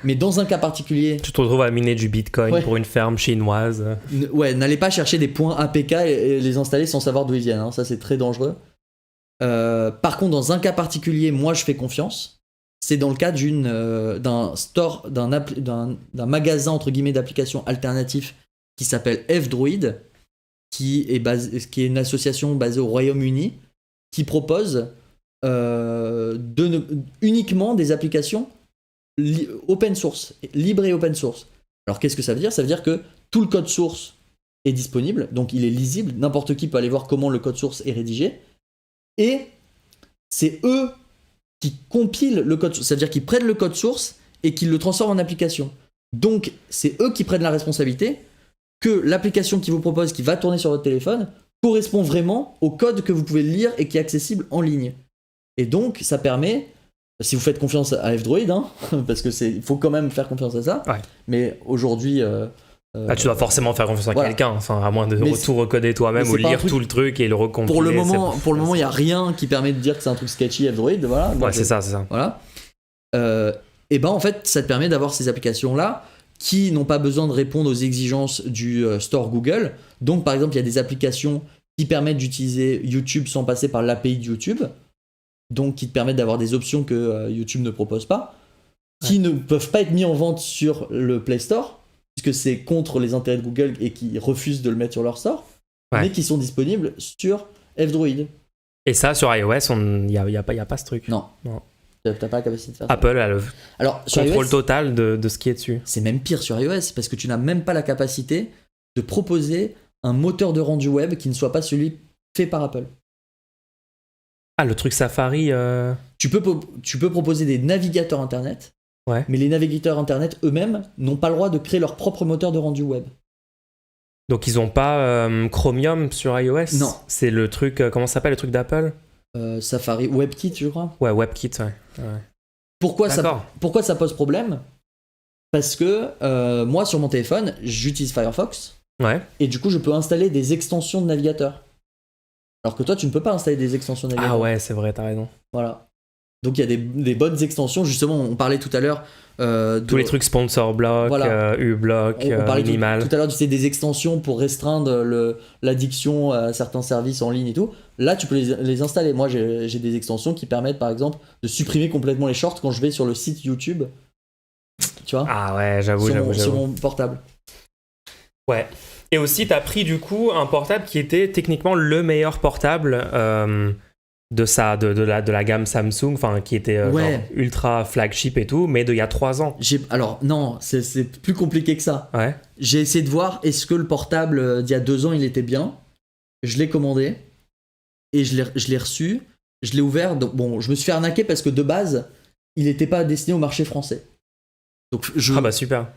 Mais dans un cas particulier, Tu te retrouves à miner du bitcoin Ouais. pour une ferme chinoise. n'allez pas chercher des points APK et les installer sans savoir d'où ils viennent, hein. Ça c'est très dangereux. Par contre, dans un cas particulier, moi je fais confiance. C'est dans le cas d'un store, d'un magasin entre guillemets d'applications alternatives qui s'appelle F-Droid, qui est une association basée au Royaume-Uni, qui propose uniquement des applications open source, libre et open source. Alors qu'est-ce que ça veut dire ? Ça veut dire que tout le code source est disponible, donc il est lisible, n'importe qui peut aller voir comment le code source est rédigé, et c'est eux qui compilent le code source, ça veut dire qu'ils prennent le code source et qu'ils le transforment en application. Donc c'est eux qui prennent la responsabilité que l'application qu'ils vous proposent, qui va tourner sur votre téléphone, correspond vraiment au code que vous pouvez lire et qui est accessible en ligne. Et donc ça permet, si vous faites confiance à F-Droid, hein, parce que il faut quand même faire confiance à ça, Ouais. mais aujourd'hui... Tu dois forcément faire confiance à voilà. quelqu'un, enfin, à moins de Mais tout recoder toi-même mais ou c'est pas un lire truc- tout le truc et le recompiler. pour le moment, il n'y a rien qui permet de dire que c'est un truc sketchy F-Droid. Voilà. Ouais, Donc, c'est ça. Voilà. Et ben en fait, ça te permet d'avoir ces applications-là qui n'ont pas besoin de répondre aux exigences du store Google. Donc, par exemple, il y a des applications qui permettent d'utiliser YouTube sans passer par l'API de YouTube. Donc, qui te permettent d'avoir des options que YouTube ne propose pas, qui ne peuvent pas être mis en vente sur le Play Store, puisque c'est contre les intérêts de Google et qui refusent de le mettre sur leur store, mais qui sont disponibles sur F-Droid. Et ça, sur iOS, il n'y a pas ce truc. Non. T'as pas la capacité de faire ça. Apple a le Alors, sur contrôle iOS, total de ce qui est dessus. c'est même pire sur iOS, parce que tu n'as même pas la capacité de proposer un moteur de rendu web qui ne soit pas celui fait par Apple. Ah, le truc Safari. Tu peux proposer des navigateurs Internet, Ouais. mais les navigateurs Internet eux-mêmes n'ont pas le droit de créer leur propre moteur de rendu web. Donc ils ont pas Chromium sur iOS. Non. C'est le truc, comment ça s'appelle le truc d'Apple? Safari, WebKit, je crois. Ouais, WebKit, ouais. Pourquoi D'accord. ça pose problème ? Parce que moi, sur mon téléphone, j'utilise Firefox, Ouais. et du coup, je peux installer des extensions de navigateur. Alors que toi, tu ne peux pas installer des extensions de navigateur. Ah ouais, c'est vrai, t'as raison. Voilà. Donc il y a des bonnes extensions. Justement, on parlait tout à l'heure Tous les trucs sponsor block, Voilà. uBlock, on parlait minimal. tout à l'heure, tu sais, des extensions pour restreindre l'addiction à certains services en ligne et tout. Là, tu peux les installer. Moi, j'ai des extensions qui permettent, par exemple, de supprimer complètement les shorts quand je vais sur le site YouTube. Tu vois, Ah ouais, j'avoue. sur mon portable. Ouais. Et aussi, t'as pris du coup un portable qui était techniquement le meilleur portable de la gamme Samsung, enfin qui était Ouais. genre ultra flagship et tout, mais d'il y a 3 ans. Alors, non, c'est plus compliqué que ça. Ouais. J'ai essayé de voir, est-ce que le portable d'il y a 2 ans, il était bien ? Je l'ai commandé et je l'ai reçu. Je l'ai ouvert. Donc, bon, je me suis fait arnaquer parce que de base, il n'était pas destiné au marché français. Donc, Ah bah super.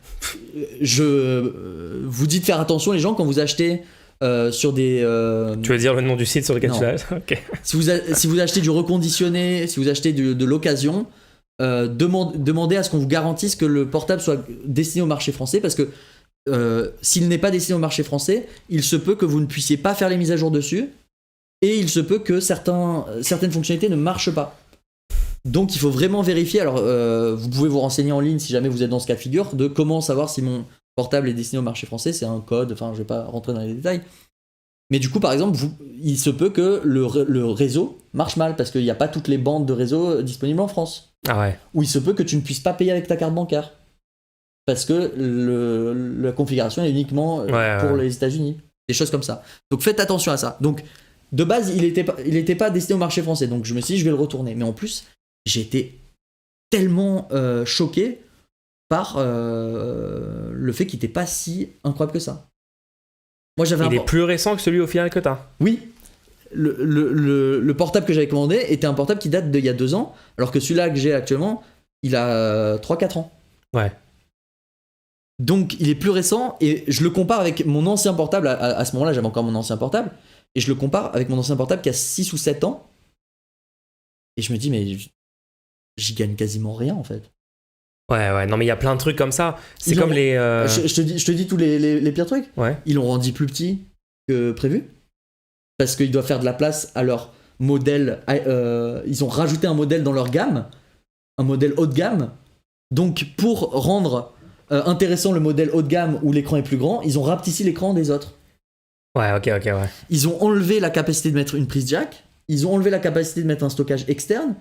je vous dis de faire attention, les gens, quand vous achetez sur des. Tu veux dire le nom du site sur lequel Non. tu l'as? Ok. Si vous achetez du reconditionné, si vous achetez de l'occasion, demandez à ce qu'on vous garantisse que le portable soit destiné au marché français, parce que s'il n'est pas destiné au marché français, il se peut que vous ne puissiez pas faire les mises à jour dessus, et il se peut que certaines fonctionnalités ne marchent pas. Donc il faut vraiment vérifier. Alors vous pouvez vous renseigner en ligne si jamais vous êtes dans ce cas de figure, de comment savoir si mon portable est destiné au marché français. C'est un code, enfin je vais pas rentrer dans les détails. Mais du coup, par exemple, il se peut que le réseau marche mal parce qu'il n'y a pas toutes les bandes de réseau disponibles en France. Ah ouais. Ou il se peut que tu ne puisses pas payer avec ta carte bancaire parce que la configuration est uniquement pour les États-Unis. Des choses comme ça. Donc faites attention à ça. Donc de base, il était pas destiné au marché français. Donc je me suis dit, je vais le retourner. Mais en plus, j'ai été tellement choqué par le fait qu'il n'était pas si incroyable que ça. Moi, Il est plus récent que celui au final que t'as. Oui, le portable que j'avais commandé était un portable qui date d'il y a 2 ans, alors que celui-là que j'ai actuellement, il a 3-4 ans. Ouais. Donc il est plus récent, et je le compare avec mon ancien portable. À ce moment-là, j'avais encore mon ancien portable, et je le compare avec mon ancien portable qui a 6 ou 7 ans. Et je me dis, mais j'y gagne quasiment rien en fait. Ouais, non mais il y a plein de trucs comme ça. C'est comme les... Je te dis tous les pires trucs. Ouais. Ils l'ont rendu plus petit que prévu. Parce qu'ils doivent faire de la place à leur modèle. Ils ont rajouté un modèle dans leur gamme. Un modèle haut de gamme. Donc pour rendre intéressant le modèle haut de gamme où l'écran est plus grand, ils ont rapetissé l'écran des autres. Ouais, ok, ouais. Ils ont enlevé la capacité de mettre une prise jack, ils ont enlevé la capacité de mettre un stockage externe,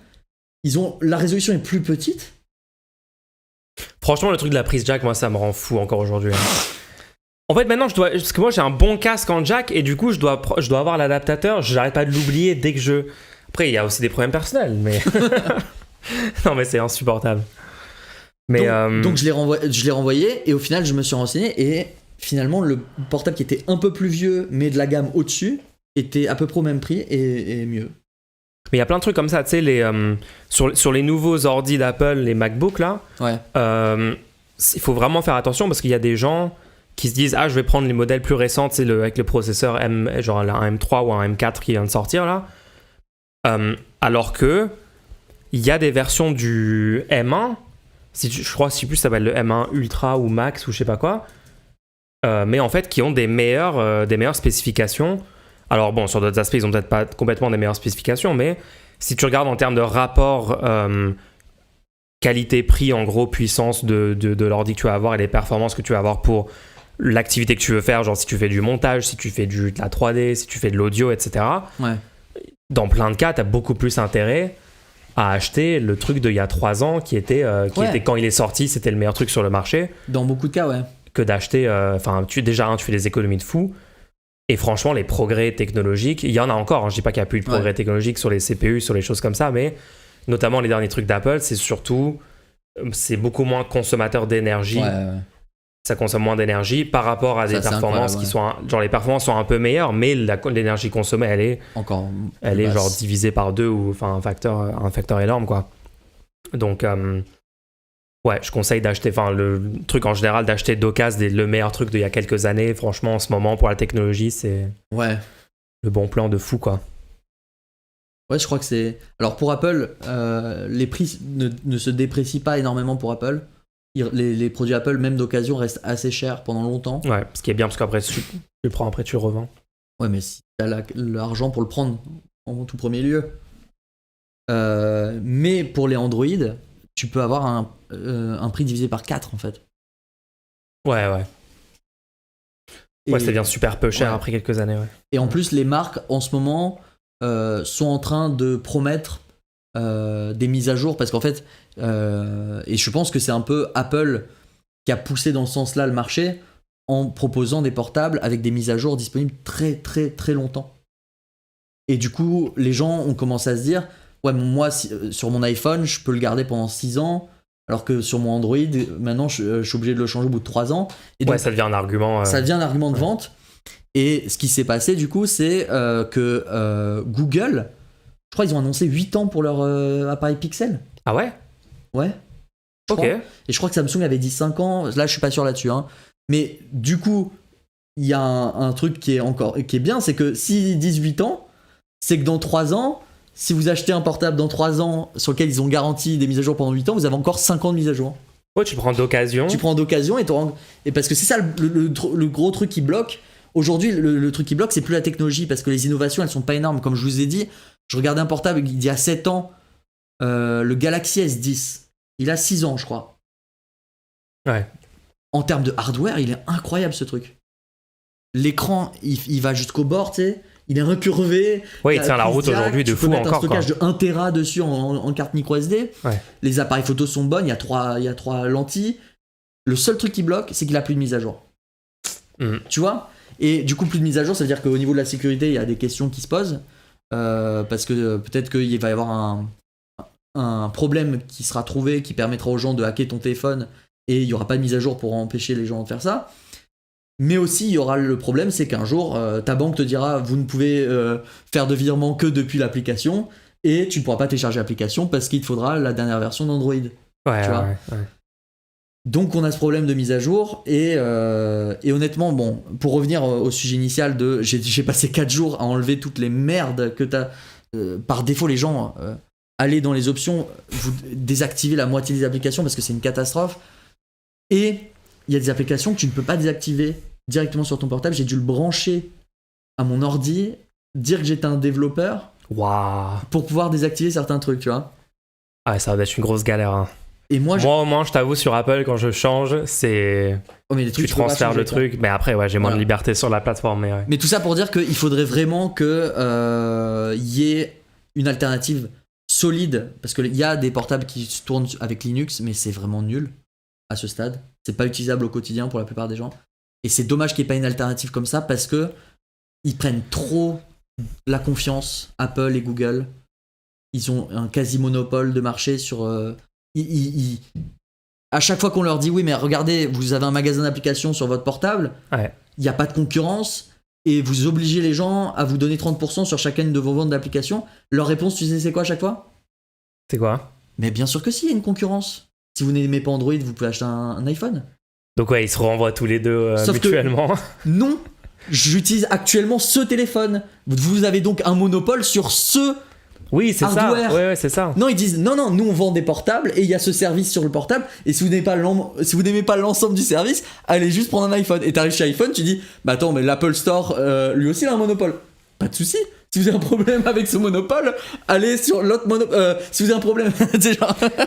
la résolution est plus petite. Franchement, le truc de la prise jack, moi, ça me rend fou encore aujourd'hui. En fait, maintenant, parce que moi, j'ai un bon casque en jack et du coup, je dois avoir l'adaptateur. J'arrête pas de l'oublier dès que je... Après, il y a aussi des problèmes personnels, mais... Non, mais c'est insupportable. Mais, donc je l'ai renvoyé et au final, je me suis renseigné et finalement, le portable qui était un peu plus vieux, mais de la gamme au-dessus, était à peu près au même prix et mieux. Mais il y a plein de trucs comme ça, tu sais, sur les nouveaux ordi d'Apple, les MacBooks, là, ouais. Il faut vraiment faire attention parce qu'il y a des gens qui se disent « Ah, je vais prendre les modèles plus récents, tu sais, avec le processeur genre un M3 ou un M4 qui vient de sortir, là. » Alors que il y a des versions du M1, je crois, si plus ça s'appelle le M1 Ultra ou Max ou je sais pas quoi, mais en fait qui ont des meilleures spécifications. Alors bon, sur d'autres aspects, ils ont peut-être pas complètement des meilleures spécifications, mais si tu regardes en termes de rapport qualité-prix, en gros, puissance de l'ordi que tu vas avoir et les performances que tu vas avoir pour l'activité que tu veux faire, genre si tu fais du montage, si tu fais de la 3D, si tu fais de l'audio, etc. Ouais. Dans plein de cas, tu as beaucoup plus intérêt à acheter le truc d'il y a 3 ans qui était quand il est sorti, c'était le meilleur truc sur le marché. Dans beaucoup de cas, ouais. Que d'acheter... tu fais des économies de fou. Et franchement, les progrès technologiques, il y en a encore. Je dis pas qu'il n'y a plus de progrès technologiques sur les CPU, sur les choses comme ça, mais notamment les derniers trucs d'Apple, c'est beaucoup moins consommateur d'énergie. Ouais. Ça consomme moins d'énergie par rapport à des performances qui sont... Genre les performances sont un peu meilleures, mais l'énergie consommée, elle est genre divisée par 2 ou enfin un facteur énorme, quoi. Donc... ouais, je conseille d'acheter, le truc en général, d'acheter d'occasion le meilleur truc d'il y a quelques années. Franchement, en ce moment, pour la technologie, c'est le bon plan de fou, quoi. Ouais, je crois que c'est... Alors, pour Apple, les prix ne se déprécient pas énormément pour Apple. Les produits Apple, même d'occasion, restent assez chers pendant longtemps. Ouais, ce qui est bien, parce qu'après, tu le prends, après, tu le revends. Ouais, mais si t'as l'argent pour le prendre en tout premier lieu. Mais pour les Android... tu peux avoir un prix divisé par 4 en fait. Ouais. Ouais, ça devient super peu cher après quelques années. Ouais. Et en plus, les marques en ce moment sont en train de promettre des mises à jour parce qu'en fait, et je pense que c'est un peu Apple qui a poussé dans ce sens-là le marché en proposant des portables avec des mises à jour disponibles très très très longtemps. Et du coup, les gens ont commencé à se dire ouais, moi, sur mon iPhone, je peux le garder pendant 6 ans, alors que sur mon Android, maintenant, je suis obligé de le changer au bout de 3 ans. Et donc, ça devient un argument. Ça devient un argument de vente. Et ce qui s'est passé, du coup, c'est que Google, je crois qu'ils ont annoncé 8 ans pour leur appareil Pixel. Ah ouais ? Ouais. Ok. Et je crois que Samsung avait dit 5 ans. Là, je suis pas sûr là-dessus. Hein. Mais du coup, il y a un truc qui est bien, c'est que s'ils disent 8 ans, c'est que dans 3 ans... Si vous achetez un portable dans 3 ans sur lequel ils ont garanti des mises à jour pendant 8 ans, vous avez encore 5 ans de mise à jour. Ouais, tu prends d'occasion. Et parce que c'est ça le gros truc qui bloque. Aujourd'hui, le truc qui bloque, c'est plus la technologie parce que les innovations, elles sont pas énormes. Comme je vous ai dit, je regardais un portable il y a 7 ans, le Galaxy S10. Il a 6 ans, je crois. Ouais. En termes de hardware, il est incroyable ce truc. L'écran, il va jusqu'au bord, tu sais. Il est recurvé. Oui, il tient la route aujourd'hui de fou encore. Tu peux mettre un stockage de 1 Tera dessus en carte micro SD. Ouais. Les appareils photos sont bonnes, il y a 3 lentilles. Le seul truc qui bloque, c'est qu'il a plus de mise à jour. Tu vois ? Et du coup, plus de mise à jour, ça veut dire qu'au niveau de la sécurité, il y a des questions qui se posent. Parce que peut-être qu'il va y avoir un problème qui sera trouvé qui permettra aux gens de hacker ton téléphone et il n'y aura pas de mise à jour pour empêcher les gens de faire ça. Mais aussi, il y aura le problème, c'est qu'un jour, ta banque te dira vous ne pouvez faire de virement que depuis l'application et tu ne pourras pas télécharger l'application parce qu'il te faudra la dernière version d'Android. Ouais. Donc, on a ce problème de mise à jour et honnêtement, bon, pour revenir au sujet initial j'ai passé 4 jours à enlever toutes les merdes que tu as. Par défaut, les gens, allez dans les options, vous désactivez la moitié des applications parce que c'est une catastrophe. Et il y a des applications que tu ne peux pas désactiver directement sur ton portable. J'ai dû le brancher à mon ordi, dire que j'étais un développeur pour pouvoir désactiver certains trucs, tu vois. Ah, ça va être une grosse galère. Hein. Et moi, Moi, au moins, je t'avoue, sur Apple, quand je change, c'est. Oh, mais les trucs, Tu transfères le truc. Mais après, ouais, j'ai moins de liberté sur la plateforme. Mais, ouais. Mais tout ça pour dire qu'il faudrait vraiment que y ait une alternative solide. Parce qu'il y a des portables qui se tournent avec Linux, mais c'est vraiment nul à ce stade. C'est pas utilisable au quotidien pour la plupart des gens. Et c'est dommage qu'il n'y ait pas une alternative comme ça parce que ils prennent trop la confiance, Apple et Google. Ils ont un quasi-monopole de marché sur... à chaque fois qu'on leur dit oui mais regardez, vous avez un magasin d'applications sur votre portable, il n'y a pas de concurrence et vous obligez les gens à vous donner 30% sur chacune de vos ventes d'applications, leur réponse, tu sais c'est quoi à chaque fois? C'est quoi? Mais bien sûr que si, il y a une concurrence. Si vous n'aimez pas Android, vous pouvez acheter un iPhone. Donc ouais, ils se renvoient tous les deux mutuellement. Non, j'utilise actuellement ce téléphone. Vous avez donc un monopole sur ce oui, c'est hardware. Ça. Ouais, c'est ça. Non, ils disent non, nous on vend des portables et il y a ce service sur le portable. Et si vous n'aimez pas l'ensemble du service, allez juste prendre un iPhone. Et t'arrives chez iPhone, tu dis bah attends, mais l'Apple Store, lui aussi il a un monopole. Pas de souci. Si vous avez un problème avec ce monopole, allez sur l'autre monopole. Si vous avez un problème,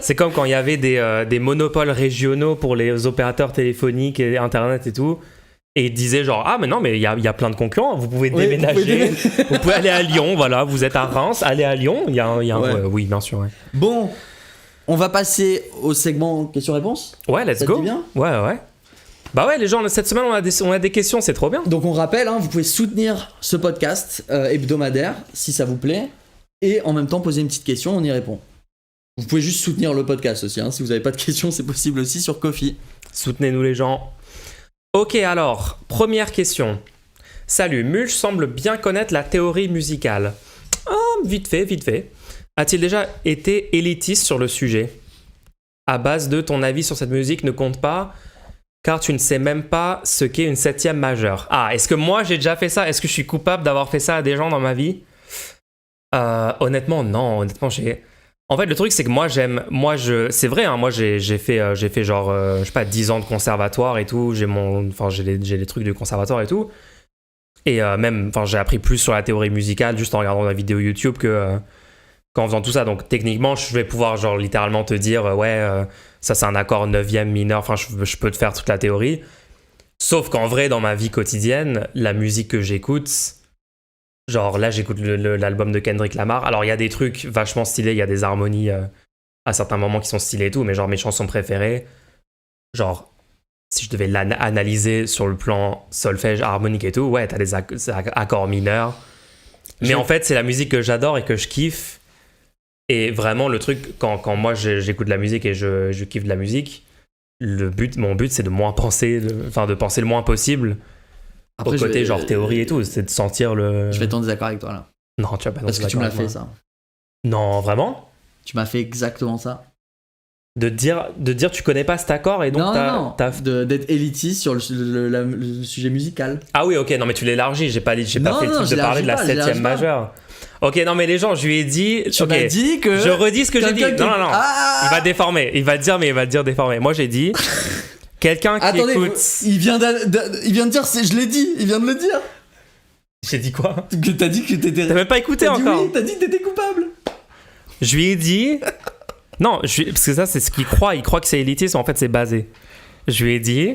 c'est comme quand il y avait des monopoles régionaux pour les opérateurs téléphoniques et Internet et tout. Et ils disaient genre ah mais non mais il y a plein de concurrents, vous pouvez déménager, vous pouvez aller à Lyon, voilà, vous êtes à Reims, allez à Lyon, il y a un oui bien sûr. Ouais. Bon, on va passer au segment questions-réponses. Ouais, let's go. Bien ouais. Bah ouais, les gens, cette semaine, on a des questions, c'est trop bien. Donc on rappelle, vous pouvez soutenir ce podcast hebdomadaire, si ça vous plaît, et en même temps poser une petite question, on y répond. Vous pouvez juste soutenir le podcast aussi, si vous n'avez pas de questions, c'est possible aussi sur Ko-fi. Soutenez-nous les gens. Ok, alors, première question. Salut, Mulch semble bien connaître la théorie musicale. Vite fait. A-t-il déjà été élitiste sur le sujet? À base de ton avis sur cette musique ne compte pas car tu ne sais même pas ce qu'est une septième majeure. Ah, est-ce que moi j'ai déjà fait ça? Est-ce que je suis coupable d'avoir fait ça à des gens dans ma vie? Honnêtement, non. Honnêtement, en fait, le truc, c'est que c'est vrai, moi j'ai fait genre, je sais pas, 10 ans de conservatoire et tout. J'ai les trucs de conservatoire et tout. Et même, j'ai appris plus sur la théorie musicale juste en regardant la vidéo YouTube qu'en faisant tout ça. Donc techniquement, je vais pouvoir genre littéralement te dire, ça c'est un accord 9e mineur, je peux te faire toute la théorie. Sauf qu'en vrai, dans ma vie quotidienne, la musique que j'écoute, genre là j'écoute l'album de Kendrick Lamar. Alors il y a des trucs vachement stylés, il y a des harmonies à certains moments qui sont stylées et tout, mais genre mes chansons préférées, genre si je devais l'analyser sur le plan solfège, harmonique et tout, ouais, t'as des accords mineurs. Mais en fait, c'est la musique que j'adore et que je kiffe. Et vraiment, le truc, quand moi j'écoute de la musique et je kiffe de la musique, mon but, c'est de moins penser, de penser le moins possible. Après, au côté genre théorie et tout, c'est de sentir le... Je vais être en désaccord avec toi là. Non, tu vas pas parce que tu me l'as fait ça. Non, vraiment? Tu m'as fait exactement ça. De dire tu connais pas cet accord et donc d'être élitiste sur le sujet musical. Ah oui, ok, non mais tu l'élargis, j'ai pas fait le truc de parler de la septième majeure. Ok, non mais les gens, je lui ai dit... Tu m'as dit que... Je redis ce que j'ai dit. Non. Il va déformer. Il va dire déformer. Moi j'ai dit... Quelqu'un qui écoute... Il vient de dire... Je l'ai dit. Il vient de le dire. J'ai dit quoi? Que t'as dit que t'étais... T'as même pas écouté encore. Oui, t'as dit que t'étais coupable. Je lui ai dit... Non, parce que ça c'est ce qu'il croit. Il croit que c'est élitiste, en fait c'est basé. Je lui ai dit...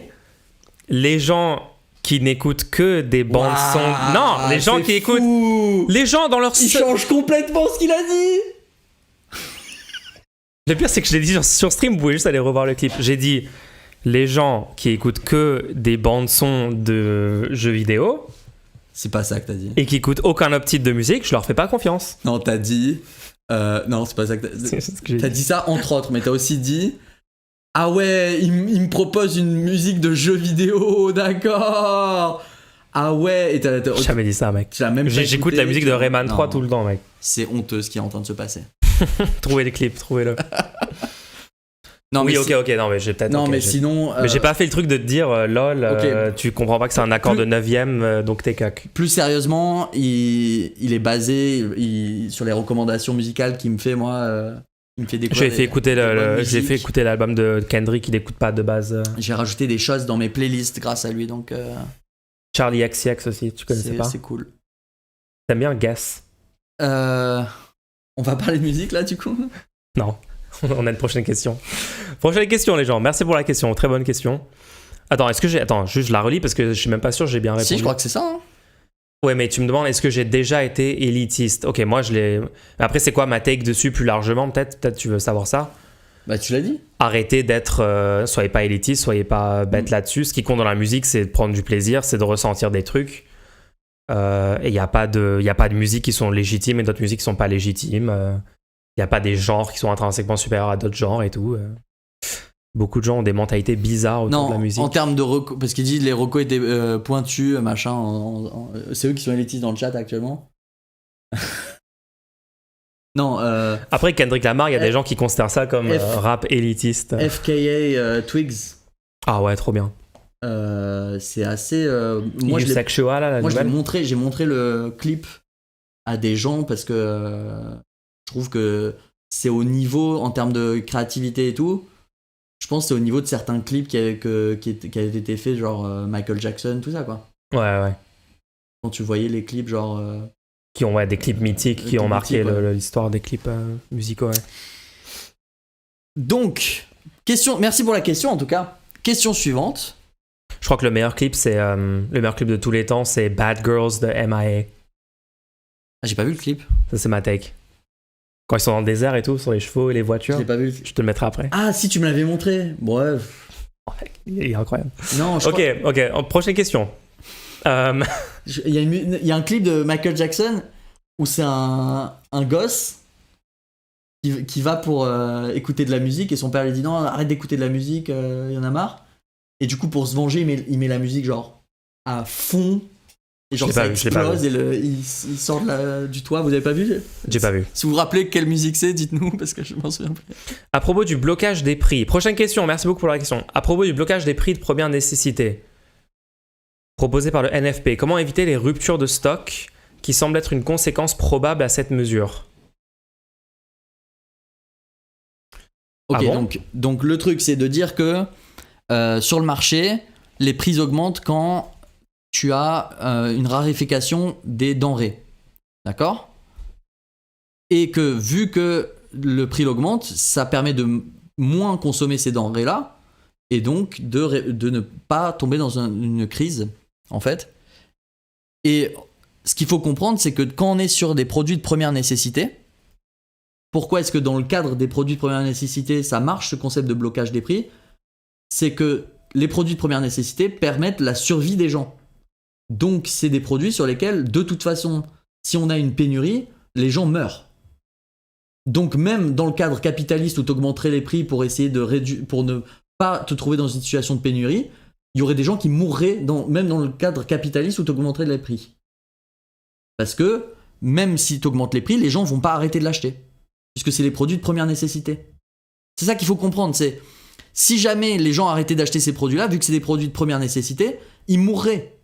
Les gens... qui n'écoutent que des bandes son. Non, les gens qui écoutent. Les gens dans leur. Il change complètement ce qu'il a dit. Le pire, c'est que je l'ai dit sur stream, vous pouvez juste aller revoir le clip. J'ai dit les gens qui écoutent que des bandes son de jeux vidéo. C'est pas ça que t'as dit. Et qui écoutent aucun autre type de musique, je leur fais pas confiance. Non, t'as dit. Non, c'est pas ça que t'as dit. T'as dit ça entre autres, mais t'as aussi dit. Ah ouais, il me propose une musique de jeu vidéo, d'accord. Ah ouais, et j'ai jamais dit ça, mec. J'écoute la musique de Rayman 3 tout le temps, mec. C'est honteux ce qui est en train de se passer. Trouvez le clip, trouvez-le. Non, oui, ok, non, mais j'ai peut-être... Non, mais sinon... Mais j'ai pas fait le truc de te dire, lol, tu comprends pas que c'est un accord de 9ème, donc t'es cac. Plus sérieusement, il est basé sur les recommandations musicales qu'il me fait, moi... Il me fait découvrir j'ai fait écouter l'album de Kendrick, il n'écoute pas de base. J'ai rajouté des choses dans mes playlists grâce à lui, donc... Charlie XCX aussi, tu connaissais pas? C'est cool. T'aimes bien Guess? On va parler de musique, là, du coup? Non. On a une prochaine question. Prochaine question, les gens. Merci pour la question. Très bonne question. Attends, juste je la relis parce que je suis même pas sûr que j'ai bien répondu. Si, je crois que c'est ça. Hein. Ouais, mais tu me demandes est-ce que j'ai déjà été élitiste. Ok, moi je l'ai. Après, c'est quoi ma take dessus plus largement? Peut-être tu veux savoir ça. Bah, tu l'as dit. Arrêtez d'être. Soyez pas élitiste, soyez pas bête là-dessus. Ce qui compte dans la musique, c'est de prendre du plaisir, c'est de ressentir des trucs. Et il n'y a pas de musiques qui sont légitimes et d'autres musiques qui sont pas légitimes. Il n'y a pas des genres qui sont intrinsèquement supérieurs à d'autres genres et tout. Beaucoup de gens ont des mentalités bizarres autour de la musique. En termes de recos, parce qu'ils disent les recos étaient pointus, machin. C'est eux qui sont élitistes dans le chat actuellement. Non. Après Kendrick Lamar, il y a des gens qui considèrent ça comme rap élitiste. FKA Twigs. Ah ouais, trop bien. C'est assez. Moi, j'ai montré le clip à des gens parce que je trouve que c'est au niveau en termes de créativité et tout. Je pense que c'est au niveau de certains clips qui avaient été faits, genre Michael Jackson, tout ça, quoi. Ouais. Quand tu voyais les clips, genre. Qui ont des clips mythiques qui ont marqué l'histoire des clips musicaux, ouais. Donc, merci pour la question, en tout cas. Question suivante. Je crois que le meilleur clip de tous les temps, c'est Bad Girls de MIA. Ah, j'ai pas vu le clip. Ça, c'est ma take. Quand ils sont dans le désert et tout, sur les chevaux et les voitures. Je l'ai pas vu. Je te le mettrai après. Ah, si, tu me l'avais montré. Bref. Il est incroyable. Non, Ok. Prochaine question. Il y a un clip de Michael Jackson où c'est un gosse qui va pour écouter de la musique et son père lui dit non, arrête d'écouter de la musique, il y en a marre. Et du coup, pour se venger, il met la musique genre à fond. Et genre ça explose et il sort du toit. Vous avez pas vu? J'ai pas vu. Si vous vous rappelez quelle musique c'est, dites-nous parce que je m'en souviens plus. À propos du blocage des prix. Prochaine question, merci beaucoup pour la question. À propos du blocage des prix de première nécessité proposé par le NFP, comment éviter les ruptures de stock qui semblent être une conséquence probable à cette mesure? Ok, donc le truc c'est de dire que sur le marché, les prix augmentent quand tu as une raréfaction des denrées. D'accord? Et que vu que le prix augmente, ça permet de moins consommer ces denrées-là et donc de ne pas tomber dans une crise, en fait. Et ce qu'il faut comprendre, c'est que quand on est sur des produits de première nécessité, pourquoi est-ce que dans le cadre des produits de première nécessité, ça marche ce concept de blocage des prix? C'est que les produits de première nécessité permettent la survie des gens. Donc, c'est des produits sur lesquels, de toute façon, si on a une pénurie, les gens meurent. Donc, même dans le cadre capitaliste où tu augmenterais les prix pour essayer de réduire, pour ne pas te trouver dans une situation de pénurie, il y aurait des gens qui mourraient, même dans le cadre capitaliste où tu augmenterais les prix. Parce que, même si tu augmentes les prix, les gens vont pas arrêter de l'acheter. Puisque c'est les produits de première nécessité. C'est ça qu'il faut comprendre, c'est si jamais les gens arrêtaient d'acheter ces produits-là, vu que c'est des produits de première nécessité, ils mourraient.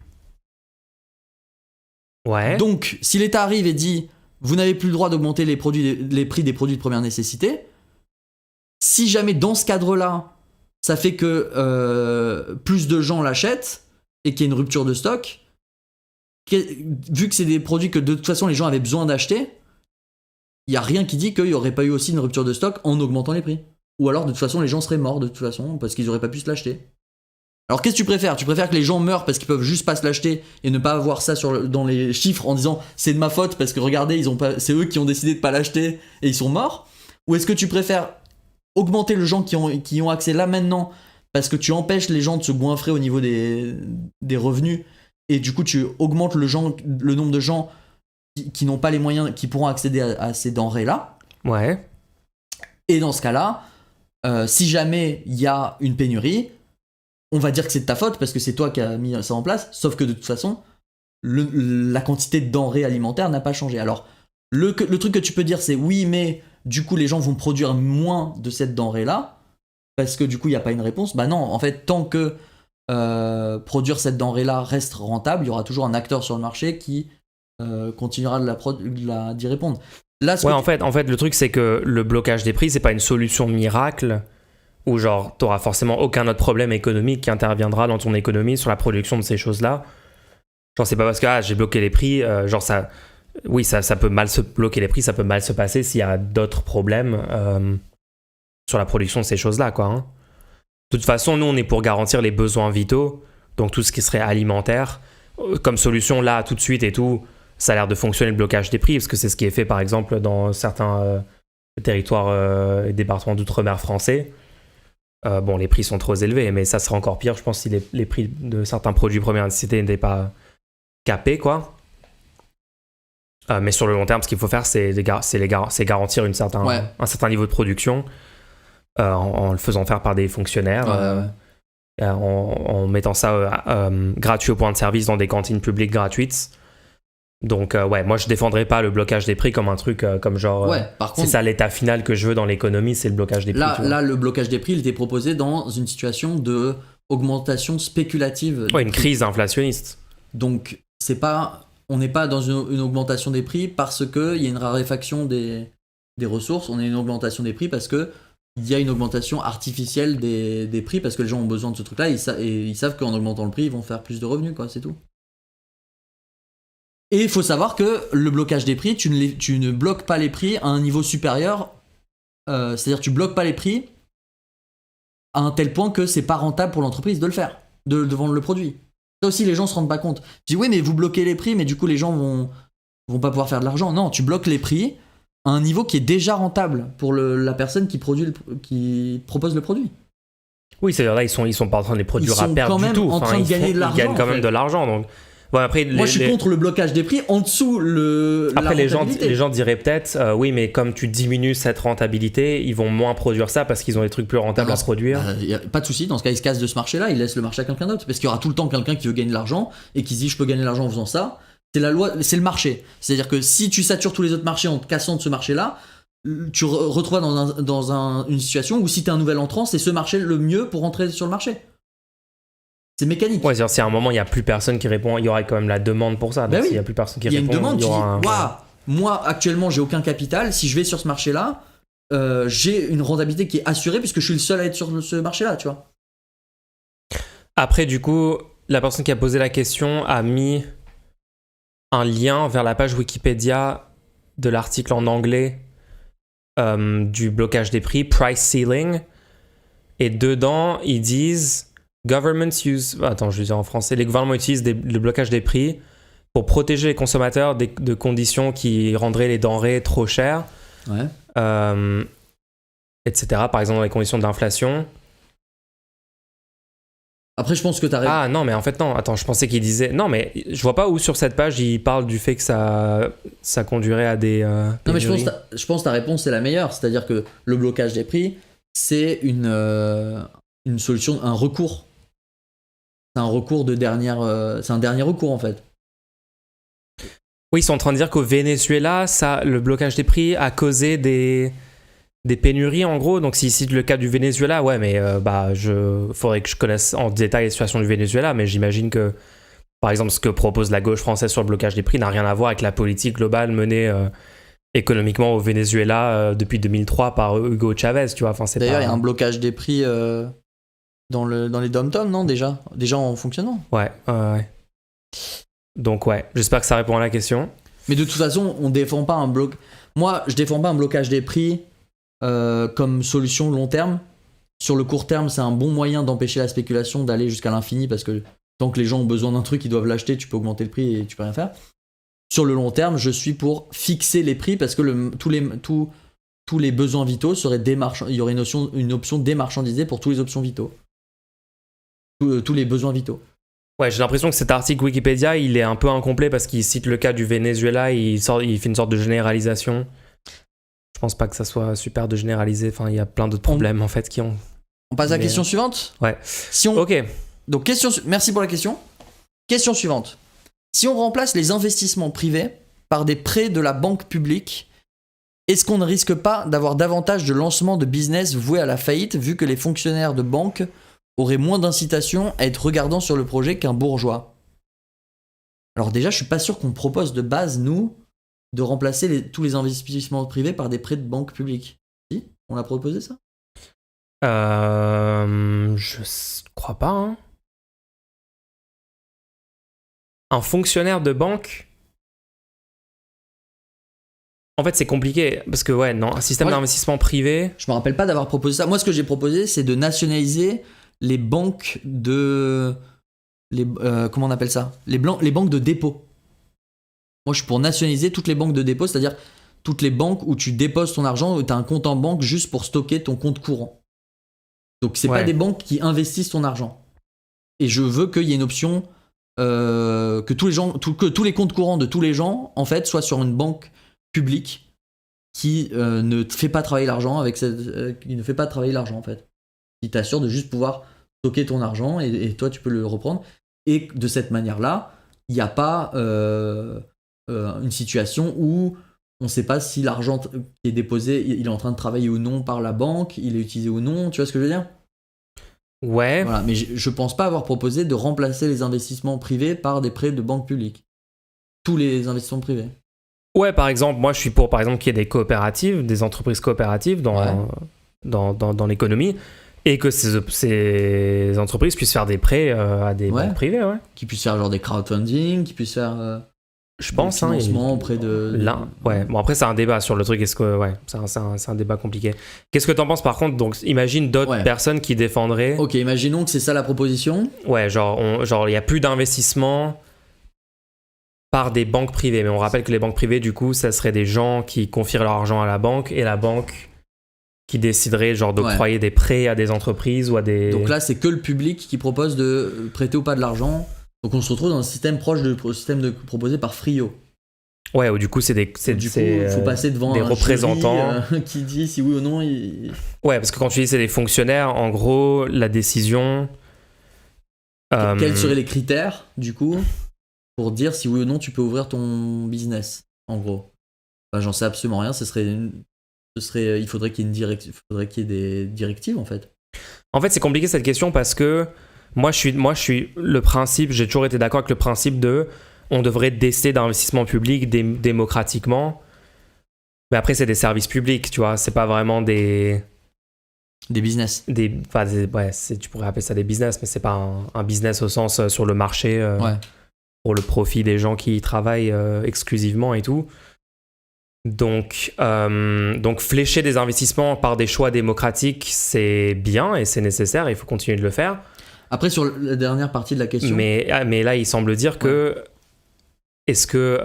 Ouais. Donc, si l'État arrive et dit vous n'avez plus le droit d'augmenter les prix des produits de première nécessité, si jamais dans ce cadre-là, ça fait que plus de gens l'achètent et qu'il y a une rupture de stock, vu que c'est des produits que de toute façon les gens avaient besoin d'acheter, il n'y a rien qui dit qu'il n'y aurait pas eu aussi une rupture de stock en augmentant les prix. Ou alors de toute façon les gens seraient morts de toute façon parce qu'ils n'auraient pas pu se l'acheter. Alors qu'est-ce que tu préfères? Tu préfères que les gens meurent parce qu'ils peuvent juste pas se l'acheter et ne pas avoir ça dans les chiffres en disant c'est de ma faute parce que regardez, c'est eux qui ont décidé de pas l'acheter et ils sont morts? Ou est-ce que tu préfères augmenter les gens qui ont accès là maintenant parce que tu empêches les gens de se goinfrer au niveau des revenus et du coup tu augmentes le nombre de gens qui n'ont pas les moyens, qui pourront accéder à ces denrées-là? Ouais. Et dans ce cas-là, si jamais il y a une pénurie, on va dire que c'est de ta faute parce que c'est toi qui as mis ça en place, sauf que de toute façon, la quantité de denrées alimentaires n'a pas changé. Alors, le truc que tu peux dire, c'est oui, mais du coup, les gens vont produire moins de cette denrée-là parce que du coup, il n'y a pas une réponse. Bah non, en fait, tant que produire cette denrée-là reste rentable, il y aura toujours un acteur sur le marché qui continuera d'y répondre. Là, en fait, le truc, c'est que le blocage des prix, c'est pas une solution miracle où genre t'auras forcément aucun autre problème économique qui interviendra dans ton économie sur la production de ces choses-là. Genre c'est pas parce que j'ai bloqué les prix, genre ça, oui ça peut mal se bloquer les prix, ça peut mal se passer s'il y a d'autres problèmes. sur la production de ces choses-là, quoi. Hein. De toute façon, nous, on est pour garantir les besoins vitaux, donc tout ce qui serait alimentaire. Comme solution, là, tout de suite et tout, ça a l'air de fonctionner le blocage des prix, parce que c'est ce qui est fait, par exemple, dans certains territoires et départements d'outre-mer français. Bon, les prix sont trop élevés, mais ça serait encore pire, je pense, si les prix de certains produits première nécessité n'étaient pas capés, quoi. Mais sur le long terme, ce qu'il faut faire, c'est garantir un certain niveau de production en le faisant faire par des fonctionnaires, en mettant ça gratuit au point de service dans des cantines publiques gratuites. Donc, moi, je défendrais pas le blocage des prix comme un truc comme genre. Par contre, c'est ça l'état final que je veux dans l'économie, c'est le blocage des prix. Là, le blocage des prix, il était proposé dans une situation de augmentation spéculative. Une crise inflationniste. Donc, on n'est pas dans une augmentation des prix parce qu'il y a une raréfaction des ressources. On a une augmentation des prix parce que il y a une augmentation artificielle des prix parce que les gens ont besoin de ce truc-là et ils savent qu'en augmentant le prix, ils vont faire plus de revenus, quoi, c'est tout. Et il faut savoir que le blocage des prix, tu ne bloques pas les prix à un niveau supérieur. C'est-à-dire tu bloques pas les prix à un tel point que c'est pas rentable pour l'entreprise de le faire, de vendre le produit. Ça aussi, les gens se rendent pas compte. Je dis oui, mais vous bloquez les prix, mais du coup les gens vont pas pouvoir faire de l'argent. Non, tu bloques les prix à un niveau qui est déjà rentable pour la personne qui propose le produit. Oui, c'est-à-dire là, ils sont pas en train de les produire à perte du tout. Ils sont quand même en train de gagner de l'argent. Ils gagnent quand même de l'argent, donc. Bon, après, moi, je suis contre le blocage des prix en dessous Après, la les gens diraient peut-être, oui, mais comme tu diminues cette rentabilité, ils vont moins produire ça parce qu'ils ont des trucs plus rentables à produire. Pas de souci, dans ce cas, ils se cassent de ce marché-là, ils laissent le marché à quelqu'un d'autre. Parce qu'il y aura tout le temps quelqu'un qui veut gagner de l'argent et qui se dit je peux gagner de l'argent en faisant ça. C'est la loi, c'est le marché. C'est-à-dire que si tu satures tous les autres marchés en te cassant de ce marché-là, tu retrouves dans une situation où si tu es un nouvel entrant, c'est ce marché le mieux pour rentrer sur le marché. C'est mécanique. Ouais, c'est-à-dire si à un moment il n'y a plus personne qui répond, il y aura quand même la demande pour ça. Donc s'il n'y a plus personne qui répond, il y a une demande. Il y aura moi actuellement j'ai aucun capital. Si je vais sur ce marché-là, j'ai une rentabilité qui est assurée puisque je suis le seul à être sur ce marché-là, tu vois. Après, du coup, la personne qui a posé la question a mis un lien vers la page Wikipédia de l'article en anglais du blocage des prix, price ceiling. Et dedans, ils disent governments use. Attends, je vais dire en français. Les gouvernements utilisent le blocage des prix pour protéger les consommateurs de conditions qui rendraient les denrées trop chères, etc. Par exemple, dans les conditions d'inflation. Après, je pense que t'as raison. Ah non, mais en fait, non. Attends, je pensais qu'il disait. Non, mais je vois pas où sur cette page il parle du fait que ça conduirait à des. Non, mais je pense que ta réponse est la meilleure. C'est-à-dire que le blocage des prix, c'est une solution, un recours. C'est un recours c'est un dernier recours en fait. Oui, ils sont en train de dire qu'au Venezuela, le blocage des prix a causé des pénuries en gros. Donc s'ils citent le cas du Venezuela, ouais, mais faudrait que je connaisse en détail la situation du Venezuela, mais j'imagine que par exemple ce que propose la gauche française sur le blocage des prix n'a rien à voir avec la politique globale menée économiquement au Venezuela depuis 2003 par Hugo Chavez, tu vois. Enfin, d'ailleurs, il y a un blocage des prix dans les dom-toms, non, déjà en fonctionnement. Ouais. Donc ouais, j'espère que ça répond à la question. Mais de toute façon, on défend pas Moi, je défends pas un blocage des prix comme solution long terme. Sur le court terme, c'est un bon moyen d'empêcher la spéculation d'aller jusqu'à l'infini parce que tant que les gens ont besoin d'un truc, ils doivent l'acheter, tu peux augmenter le prix et tu peux rien faire. Sur le long terme, je suis pour fixer les prix parce que tous les besoins vitaux seraient il y aurait une option démarchandisée pour tous les options vitaux. Tous les besoins vitaux. Ouais, j'ai l'impression que cet article Wikipédia, il est un peu incomplet parce qu'il cite le cas du Venezuela, il fait une sorte de généralisation. Je pense pas que ça soit super de généraliser, enfin il y a plein d'autres problèmes en fait qui ont... On passe à la question suivante ? Ouais. Ok. Donc merci pour la question. Question suivante. Si on remplace les investissements privés par des prêts de la banque publique, est-ce qu'on ne risque pas d'avoir davantage de lancements de business voués à la faillite vu que les fonctionnaires de banque auraient moins d'incitation à être regardants sur le projet qu'un bourgeois ? Alors déjà, je suis pas sûr qu'on propose de base, nous, de remplacer tous les investissements privés par des prêts de banque publique. Si ? On l'a proposé ça ? Je crois pas, hein. Un fonctionnaire de banque En fait, c'est compliqué parce que un système d'investissement privé. Je me rappelle pas d'avoir proposé ça. Moi, ce que j'ai proposé, c'est de nationaliser les banques comment on appelle ça, les banques de dépôt. Moi, je suis pour nationaliser toutes les banques de dépôt, c'est-à-dire toutes les banques où tu déposes ton argent, où tu as un compte en banque juste pour stocker ton compte courant. Donc, c'est pas des banques qui investissent ton argent. Et je veux qu'il y ait une option que tous les comptes courants de tous les gens, en fait, soient sur une banque publique qui ne te fait pas travailler l'argent qui ne fait pas travailler l'argent, en fait. Qui t'assure de juste pouvoir stocker ton argent et toi, tu peux le reprendre. Et de cette manière-là, il n'y a pas une situation où on ne sait pas si l'argent qui est déposé, il est en train de travailler ou non par la banque, il est utilisé ou non, tu vois ce que je veux dire ? Ouais. Voilà, mais je pense pas avoir proposé de remplacer les investissements privés par des prêts de banque publique. Tous les investissements privés. Ouais, par exemple, moi je suis pour, par exemple, qu'il y ait des coopératives, des entreprises coopératives dans l'économie, et que ces entreprises puissent faire des prêts à des banques privées, Qui puissent faire genre des crowdfunding, qui puissent faire je pense, des financements auprès de... Là, ouais. Bon, après, c'est un débat sur le truc. Est-ce que... Ouais, c'est un débat compliqué. Qu'est-ce que t'en penses, par contre? Donc, imagine d'autres personnes qui défendraient... Ok, imaginons que c'est ça la proposition. Ouais, genre, il n'y a plus d'investissement par des banques privées. Mais on rappelle que les banques privées, du coup, ça serait des gens qui confient leur argent à la banque et la banque qui déciderait genre d'octroyer des prêts à des entreprises ou à des... Donc là, c'est que le public qui propose de prêter ou pas de l'argent. Donc on se retrouve dans un système proche du système proposé par Frio. Ouais, ou du coup, il faut passer devant des un représentants jury, qui dit si oui ou non. Ouais, parce que quand tu dis c'est des fonctionnaires, en gros, la décision... Quels seraient les critères, du coup, pour dire si oui ou non tu peux ouvrir ton business, en gros? Enfin, j'en sais absolument rien. Il faudrait qu'il y ait des directives, en fait. En fait, c'est compliqué cette question parce que moi, je suis le principe, j'ai toujours été d'accord avec le principe on devrait décider d'investissement public démocratiquement. Mais après, c'est des services publics, tu vois. C'est pas vraiment des business. Tu pourrais appeler ça des business, mais c'est pas un business au sens sur le marché pour le profit des gens qui y travaillent exclusivement et tout. Donc, flécher des investissements par des choix démocratiques, c'est bien et c'est nécessaire, il faut continuer de le faire. Après, sur la dernière partie de la question... Mais là, il semble dire que... Est-ce que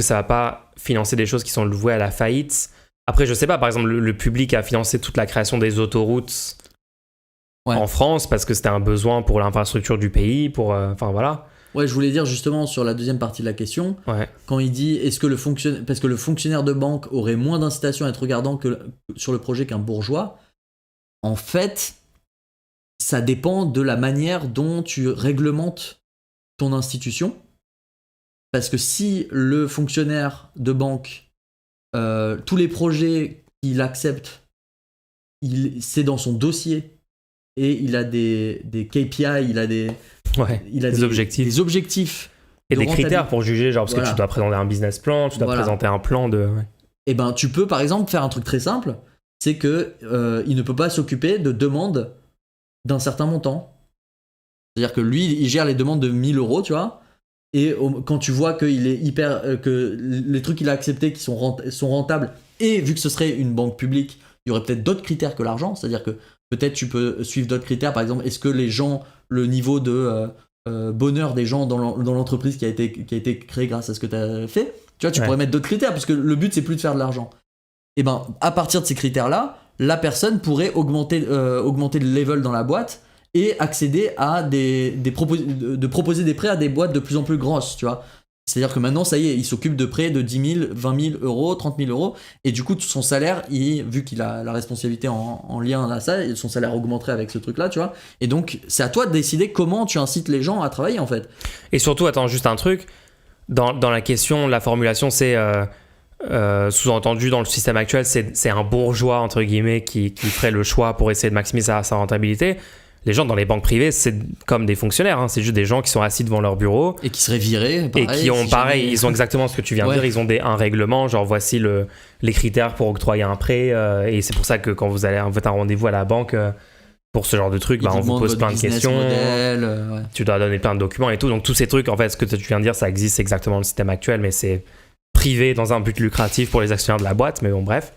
ça va pas financer des choses qui sont vouées à la faillite? Après, je sais pas, par exemple, le public a financé toute la création des autoroutes en France parce que c'était un besoin pour l'infrastructure du pays, enfin voilà. Ouais, je voulais dire justement sur la deuxième partie de la question, quand il dit est-ce que parce que le fonctionnaire de banque aurait moins d'incitation à être regardant sur le projet qu'un bourgeois, en fait, ça dépend de la manière dont tu réglementes ton institution. Parce que si le fonctionnaire de banque, tous les projets qu'il accepte, c'est dans son dossier et il a des KPI, il a des objectifs. Et des critères pour juger, genre, parce que tu dois présenter un business plan, tu dois présenter un plan de... Et ben, tu peux, par exemple, faire un truc très simple, c'est que il ne peut pas s'occuper de demandes d'un certain montant. C'est-à-dire que lui, il gère les demandes de 1000 €, tu vois, et quand tu vois qu'il est que les trucs qu'il a acceptés qui sont rentables, et vu que ce serait une banque publique, il y aurait peut-être d'autres critères que l'argent, c'est-à-dire que peut-être tu peux suivre d'autres critères, par exemple, est-ce que les gens, le niveau de bonheur des gens dans l'entreprise qui a été créée grâce à ce que tu as fait, tu vois, tu pourrais mettre d'autres critères, parce que le but, c'est plus de faire de l'argent. Et ben, à partir de ces critères-là, la personne pourrait augmenter le level dans la boîte et accéder à de proposer des prêts à des boîtes de plus en plus grosses, tu vois. C'est-à-dire que maintenant, ça y est, il s'occupe de prêts de 10 000, 20 000 euros, 30 000 euros, et du coup, son salaire, vu qu'il a la responsabilité en lien à ça, son salaire augmenterait avec ce truc-là, tu vois. Et donc, c'est à toi de décider comment tu incites les gens à travailler, en fait. Et surtout, attends, juste un truc, dans la question, la formulation, c'est... sous-entendu dans le système actuel, c'est un bourgeois, entre guillemets, qui ferait le choix pour essayer de maximiser sa rentabilité. Les gens dans les banques privées, c'est comme des fonctionnaires, hein. C'est juste des gens qui sont assis devant leur bureau et qui seraient virés, pareil, et qui ont ils ont exactement ce que tu viens de dire, ils ont un règlement, genre voici les critères pour octroyer un prêt, et c'est pour ça que quand vous allez en fait un rendez-vous à la banque pour ce genre de truc, on vous pose plein de questions, tu dois donner plein de documents et tout, donc tous ces trucs, en fait, ce que tu viens de dire, ça existe exactement dans le système actuel, mais c'est privé dans un but lucratif pour les actionnaires de la boîte, mais bon, bref.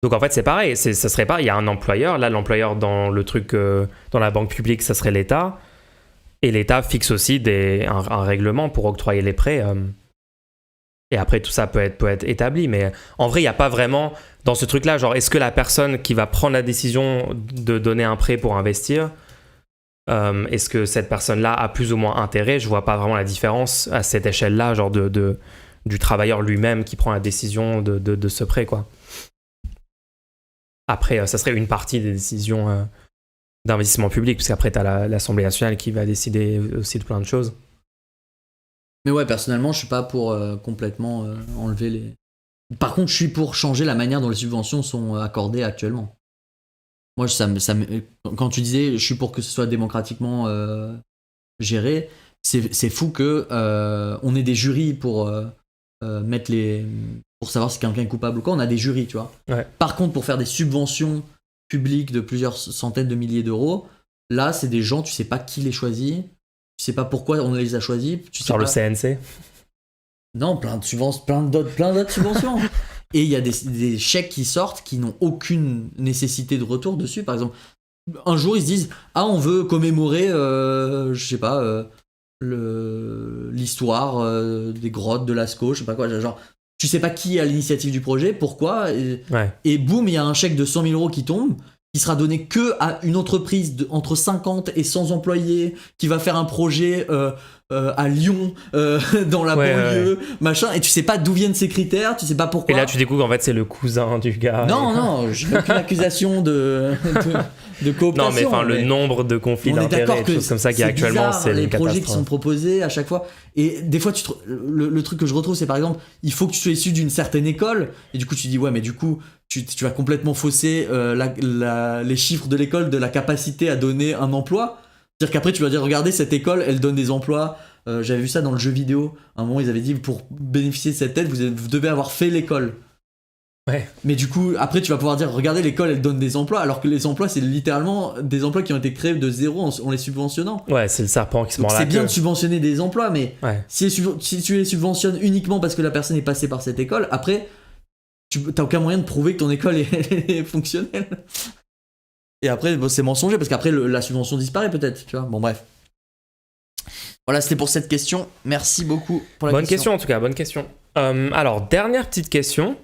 Donc en fait, c'est pareil, ça serait pas, il y a un employeur, là l'employeur dans le truc, dans la banque publique, ça serait l'État, et l'État fixe aussi un règlement pour octroyer les prêts, et après tout ça peut être établi, mais en vrai, il n'y a pas vraiment, dans ce truc-là, genre est-ce que la personne qui va prendre la décision de donner un prêt pour investir, est-ce que cette personne-là a plus ou moins intérêt? Je vois pas vraiment la différence à cette échelle-là, genre du travailleur lui-même qui prend la décision de ce prêt, quoi. Après, ça serait une partie des décisions d'investissement public, parce qu'après, tu as l'Assemblée nationale qui va décider aussi de plein de choses. Mais ouais, personnellement, je suis pas pour complètement enlever les... Par contre, je suis pour changer la manière dont les subventions sont accordées actuellement. Moi, quand tu disais, je suis pour que ce soit démocratiquement géré, c'est fou que on ait des jurys pour mettre pour savoir si quelqu'un est coupable ou quoi. On a des jurys, tu vois. Ouais. Par contre, pour faire des subventions publiques de plusieurs centaines de milliers d'euros, là, c'est des gens, tu sais pas qui les choisit, tu sais pas pourquoi on les a choisis. Genre le CNC. Non, plein d'autres subventions. Et il y a des chèques qui sortent qui n'ont aucune nécessité de retour dessus. Par exemple, un jour ils se disent on veut commémorer, je sais pas, l'histoire des grottes de Lascaux, je sais pas quoi. Genre, tu sais pas qui a l'initiative du projet, pourquoi, et boum, il y a un chèque de 100 000 euros qui tombe, qui sera donné que à une entreprise entre 50 et 100 employés qui va faire un projet à Lyon, dans la banlieue, machin, et tu sais pas d'où viennent ces critères, tu sais pas pourquoi. Et là, tu découvres qu'en fait, c'est le cousin du gars. Non, j'ai aucune accusation de cooptation. Non, mais enfin, le nombre de conflits d'intérêts, des choses comme ça qui actuellement, c'est les une projets catastrophe. qui sont proposés à chaque fois. Et des fois, le truc que je retrouve, c'est par exemple, il faut que tu sois issu d'une certaine école, et du coup, tu dis, ouais, mais du coup, tu vas complètement fausser les chiffres de l'école de la capacité à donner un emploi. C'est-à-dire qu'après, tu vas dire, regardez, cette école, elle donne des emplois. J'avais vu ça dans le jeu vidéo. À un moment, ils avaient dit, pour bénéficier de cette aide, vous devez avoir fait l'école. Ouais. Mais du coup, après, tu vas pouvoir dire, regardez, l'école, elle donne des emplois, alors que les emplois, c'est littéralement des emplois qui ont été créés de zéro en les subventionnant. Ouais, c'est le serpent qui se mord la queue. C'est bien de subventionner des emplois, mais si tu les subventionnes uniquement parce que la personne est passée par cette école, après, t'as aucun moyen de prouver que ton école est fonctionnelle. Et après, c'est mensonger, parce qu'après, la subvention disparaît peut-être, tu vois. Bon, bref. Voilà, c'était pour cette question. Merci beaucoup pour la question. Bonne question, en tout cas, bonne question. Alors, dernière petite question.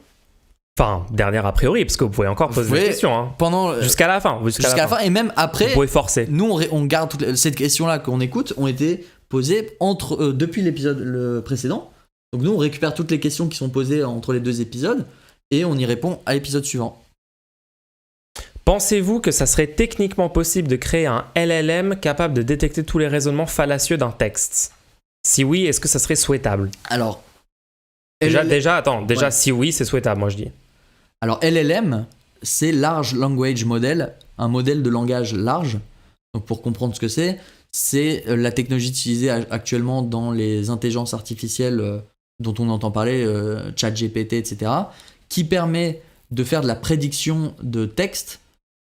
Enfin, dernière a priori, parce que vous pouvez encore poser des questions. Hein. Jusqu'à la fin. Jusqu'à la fin, et même après. Vous pouvez forcer. Nous, on garde cette question-là qu'on écoute, ont été posées depuis l'épisode précédent. Donc nous, on récupère toutes les questions qui sont posées entre les deux épisodes, et on y répond à l'épisode suivant. Pensez-vous que ça serait techniquement possible de créer un LLM capable de détecter tous les raisonnements fallacieux d'un texte? Si oui, est-ce que ça serait souhaitable? Alors, déjà, si oui, c'est souhaitable, moi je dis. Alors, LLM, c'est Large Language Model, un modèle de langage large. Donc, pour comprendre ce que c'est la technologie utilisée actuellement dans les intelligences artificielles dont on entend parler, ChatGPT, etc., qui permet de faire de la prédiction de texte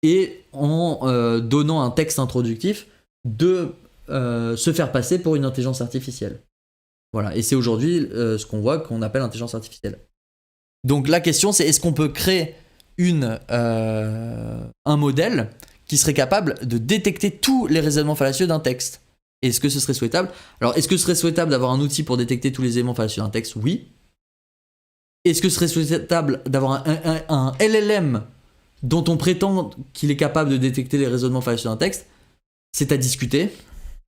et en donnant un texte introductif de se faire passer pour une intelligence artificielle. Voilà, et c'est aujourd'hui ce qu'on voit qu'on appelle intelligence artificielle. Donc la question c'est, est-ce qu'on peut créer un modèle qui serait capable de détecter tous les raisonnements fallacieux d'un texte? Est-ce que ce serait souhaitable? Alors, est-ce que ce serait souhaitable d'avoir un outil pour détecter tous les éléments fallacieux d'un texte? Oui. Est-ce que ce serait souhaitable d'avoir un LLM dont on prétend qu'il est capable de détecter les raisonnements fallacieux d'un texte? C'est à discuter.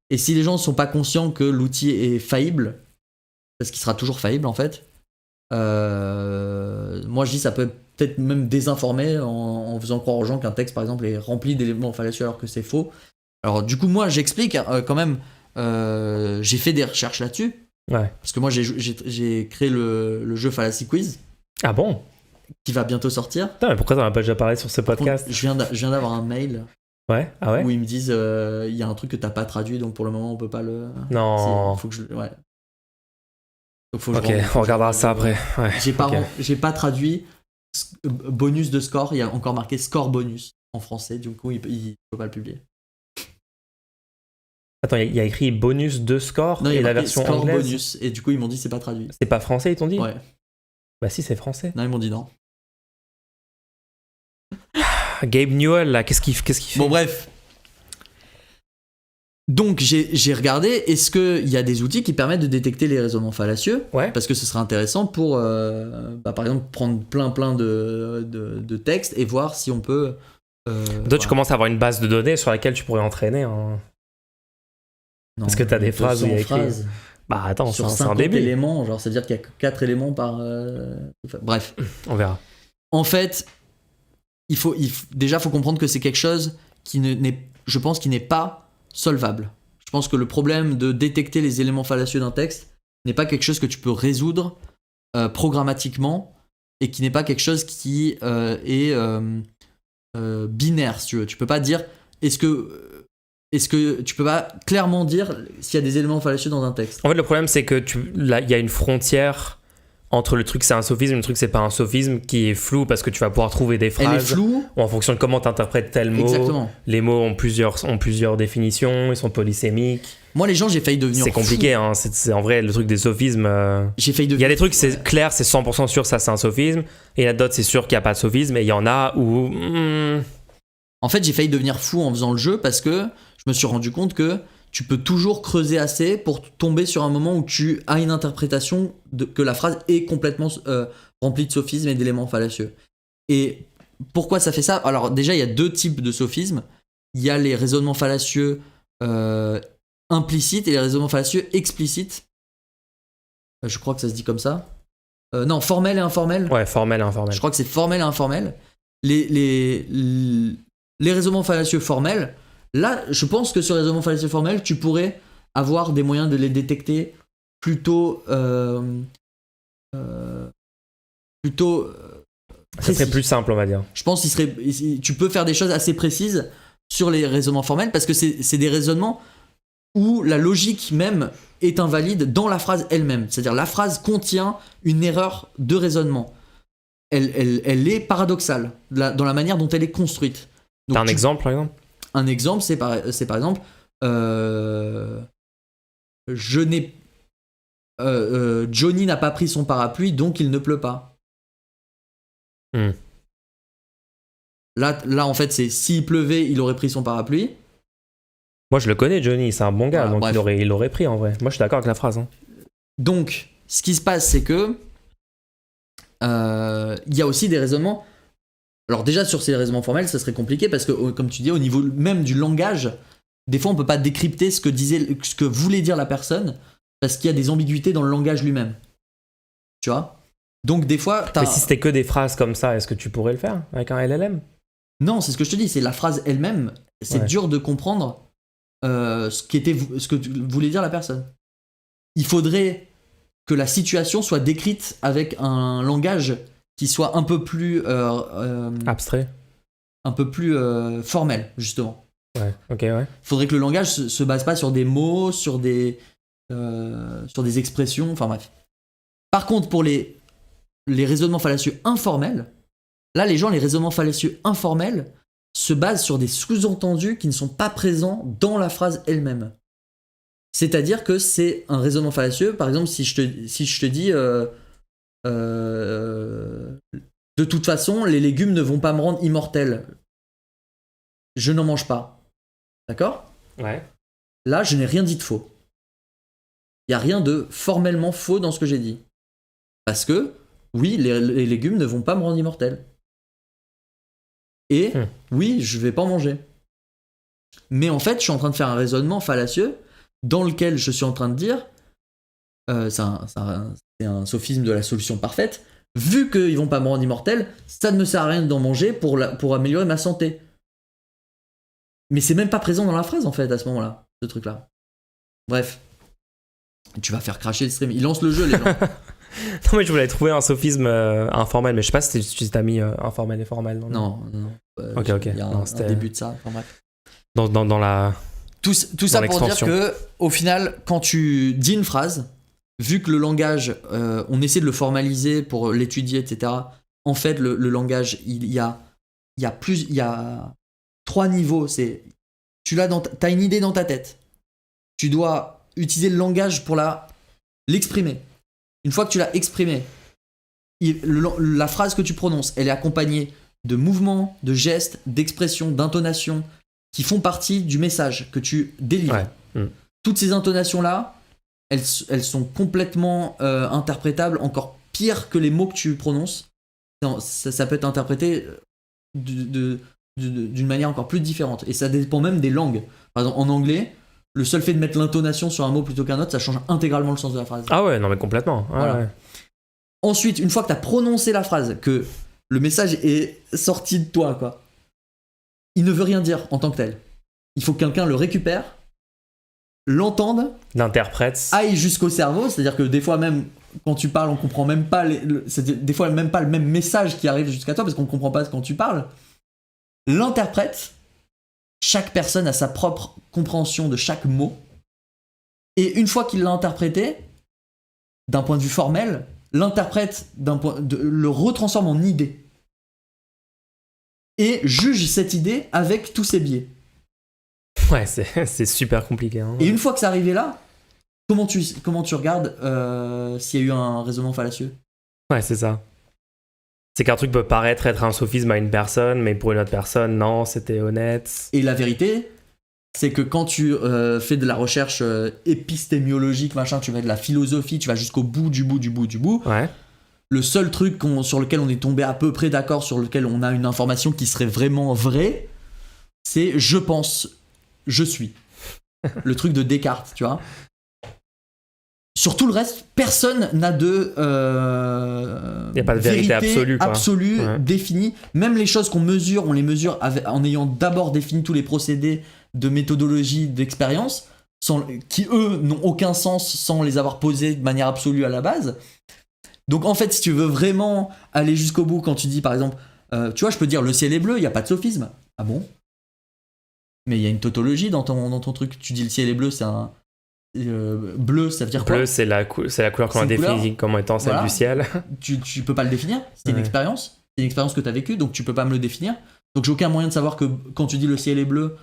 Et si les gens ne sont pas conscients que l'outil est faillible, parce qu'il sera toujours faillible en fait, moi je dis ça peut peut-être même désinformer en faisant croire aux gens qu'un texte par exemple est rempli d'éléments fallacieux alors que c'est faux. Alors du coup moi j'explique quand même, j'ai fait des recherches là-dessus. Ouais. Parce que moi j'ai créé le jeu Fallacy Quiz. Ah bon? Qui va bientôt sortir. Putain, mais pourquoi t'en as pas déjà parlé sur ce podcast? Je viens d'avoir un mail. Ouais? Ah ouais? Où ils me disent il y a un truc que t'as pas traduit donc pour le moment on peut pas le. Non. Faut que je. Ouais. Donc, ok, on regardera ça après. Ouais. J'ai pas traduit bonus de score, il y a encore marqué score bonus en français, du coup il peut pas le publier. Attends, il y a écrit bonus de score Non, il y et a la marqué version score anglaise. bonus. Et du coup, ils m'ont dit c'est pas traduit. C'est pas français, ils t'ont dit? Ouais. Bah si, c'est français. Non, ils m'ont dit non. Gabe Newell, là, qu'est-ce qu'il fait? Bon, bref. Donc, j'ai regardé, est-ce qu'il y a des outils qui permettent de détecter les raisonnements fallacieux? Ouais. Parce que ce serait intéressant pour, par exemple, prendre plein de textes et voir si on peut... Toi, tu commences à avoir une base de données sur laquelle tu pourrais entraîner. Hein. Non, Parce que t'as des phrases où il y a 200 écrit. phrases Bah attends, sur c'est un 50 début. éléments, genre, c'est-à-dire qu'il y a que 4 éléments par... Bref. On verra. En fait, déjà, il faut comprendre que c'est quelque chose je pense, qui n'est pas solvable. Je pense que le problème de détecter les éléments fallacieux d'un texte n'est pas quelque chose que tu peux résoudre programmatiquement et qui n'est pas quelque chose qui est binaire, si tu veux. Tu peux pas dire est-ce que tu peux pas clairement dire s'il y a des éléments fallacieux dans un texte. En fait, le problème, c'est que là, il y a une frontière entre le truc c'est un sophisme et le truc c'est pas un sophisme qui est flou parce que tu vas pouvoir trouver des phrases. Elle est floue. Ou en fonction de comment tu interprètes tel mot. Exactement. Les mots ont plusieurs définitions, ils sont polysémiques. Moi, les gens, j'ai failli devenir C'est compliqué, fou. hein. C'est en vrai le truc des sophismes. J'ai failli Il y a devenir des trucs, c'est clair, c'est 100% sûr, ça c'est un sophisme. Et il y en a d'autres, c'est sûr qu'il n'y a pas de sophisme. Et il y en a où. En fait, j'ai failli devenir fou en faisant le jeu parce que je me suis rendu compte que tu peux toujours creuser assez pour tomber sur un moment où tu as une interprétation que la phrase est complètement remplie de sophismes et d'éléments fallacieux. Et pourquoi ça fait ça? Alors déjà, il y a deux types de sophismes. Il y a les raisonnements fallacieux implicites et les raisonnements fallacieux explicites. Je crois que ça se dit comme ça. Non, formel et informel. Ouais, formel et informel. Je crois que c'est formel et informel. Les raisonnements fallacieux formels, là, je pense que sur les raisonnements fallacieux formels, tu pourrais avoir des moyens de les détecter plutôt Ça serait plus simple, on va dire. Je pense tu peux faire des choses assez précises sur les raisonnements formels parce que c'est des raisonnements où la logique même est invalide dans la phrase elle-même. C'est-à-dire la phrase contient une erreur de raisonnement. Elle est paradoxale dans la manière dont elle est construite. Donc, T'as un exemple, par exemple? Un exemple, c'est par exemple Johnny n'a pas pris son parapluie, donc il ne pleut pas. Là, en fait, c'est s'il pleuvait, il aurait pris son parapluie. Moi, je le connais, Johnny, c'est un bon gars, Voilà, donc bref. il l'aurait pris en vrai. Moi, je suis d'accord avec la phrase. Hein. Donc, ce qui se passe, c'est que il y a aussi des raisonnements. Alors déjà, sur ces raisonnements formels, ça serait compliqué parce que, comme tu dis, au niveau même du langage, des fois, on peut pas décrypter ce que voulait dire la personne parce qu'il y a des ambiguïtés dans le langage lui-même. Tu vois? Donc, des fois, Mais si c'était que des phrases comme ça, est-ce que tu pourrais le faire avec un LLM? Non, c'est ce que je te dis, c'est la phrase elle-même. C'est dur de comprendre ce que voulait dire la personne. Il faudrait que la situation soit décrite avec un langage qui soit un peu plus abstrait, un peu plus formel, justement. Ouais, ok, ouais. Faudrait que le langage se base pas sur des mots, sur des expressions, enfin bref. Par contre, pour les raisonnements fallacieux informels, là, les raisonnements fallacieux informels se basent sur des sous-entendus qui ne sont pas présents dans la phrase elle-même. C'est-à-dire que c'est un raisonnement fallacieux. Par exemple, si je te dis de toute façon, les légumes ne vont pas me rendre immortel. Je n'en mange pas. D'accord ? Ouais. Là, je n'ai rien dit de faux. Il n'y a rien de formellement faux dans ce que j'ai dit. Parce que, oui, les légumes ne vont pas me rendre immortel. Et oui, je vais pas en manger. Mais en fait, je suis en train de faire un raisonnement fallacieux dans lequel je suis en train de dire c'est un sophisme de la solution parfaite. Vu qu'ils vont pas me rendre immortel, ça ne me sert à rien d'en manger pour améliorer ma santé. Mais c'est même pas présent dans la phrase en fait à ce moment-là, ce truc-là. Bref. Tu vas faire cracher le stream. Il lance le jeu, les gens. Non, mais je voulais trouver un sophisme informel, mais je sais pas si tu t'as mis informel et formel. Non. Ok. Il y a un début de ça. Enfin, bref. Dans la. Tout ça pour dire que, au final, quand tu dis une phrase, vu que le langage, on essaie de le formaliser pour l'étudier, etc. En fait, le langage, il y a 3 niveaux. T'as une idée dans ta tête. tu dois utiliser le langage pour l'exprimer. Une fois que tu l'as exprimé, la phrase que tu prononces, elle est accompagnée de mouvements, de gestes, d'expressions, d'intonations qui font partie du message que tu délivres. Ouais. Toutes ces intonations-là, elles sont complètement interprétables, encore pire que les mots que tu prononces. Ça peut être interprété d'une manière encore plus différente. Et ça dépend même des langues. Par exemple, en anglais, le seul fait de mettre l'intonation sur un mot plutôt qu'un autre, ça change intégralement le sens de la phrase. Ah ouais, non mais complètement. Voilà. Ouais. Ensuite, une fois que tu as prononcé la phrase, que le message est sorti de toi, quoi, il ne veut rien dire en tant que tel. Il faut que quelqu'un le récupère, l'entende, l'interprète, aille jusqu'au cerveau, c'est-à-dire que des fois même quand tu parles, on comprend même pas des fois même pas le même message qui arrive jusqu'à toi parce qu'on comprend pas quand tu parles. L'interprète, chaque personne a sa propre compréhension de chaque mot. Et une fois qu'il l'a interprété, d'un point de vue formel, l'interprète le retransforme en idée. Et juge cette idée avec tous ses biais. Ouais, c'est super compliqué. Hein. Et une fois que c'est arrivé là, comment tu regardes s'il y a eu un raisonnement fallacieux ? Ouais, c'est ça. C'est qu'un truc peut paraître être un sophisme à une personne, mais pour une autre personne, non, c'était honnête. Et la vérité, c'est que quand tu fais de la recherche épistémiologique, machin, tu vas de la philosophie, tu vas jusqu'au bout du bout. Ouais. Le seul truc sur lequel on est tombé à peu près d'accord, sur lequel on a une information qui serait vraiment vraie, c'est je pense, je suis. Le truc de Descartes, tu vois. Sur tout le reste, personne n'a de y a pas de vérité absolue, quoi. Ouais. Définie. Même les choses qu'on mesure, on les mesure en ayant d'abord défini tous les procédés de méthodologie, d'expérience, qui eux n'ont aucun sens sans les avoir posés de manière absolue à la base. Donc en fait, si tu veux vraiment aller jusqu'au bout, quand tu dis par exemple, tu vois, je peux dire le ciel est bleu, il n'y a pas de sophisme. Ah bon ? Mais il y a une tautologie dans ton truc. Tu dis le ciel est bleu, c'est un... bleu, ça veut dire quoi ? Bleu, c'est la couleur qu'on a définie comme étant celle du ciel. Tu peux pas le définir, c'est une expérience. C'est une expérience que tu as vécue, donc tu peux pas me le définir. Donc j'ai aucun moyen de savoir que quand tu dis le ciel est bleu,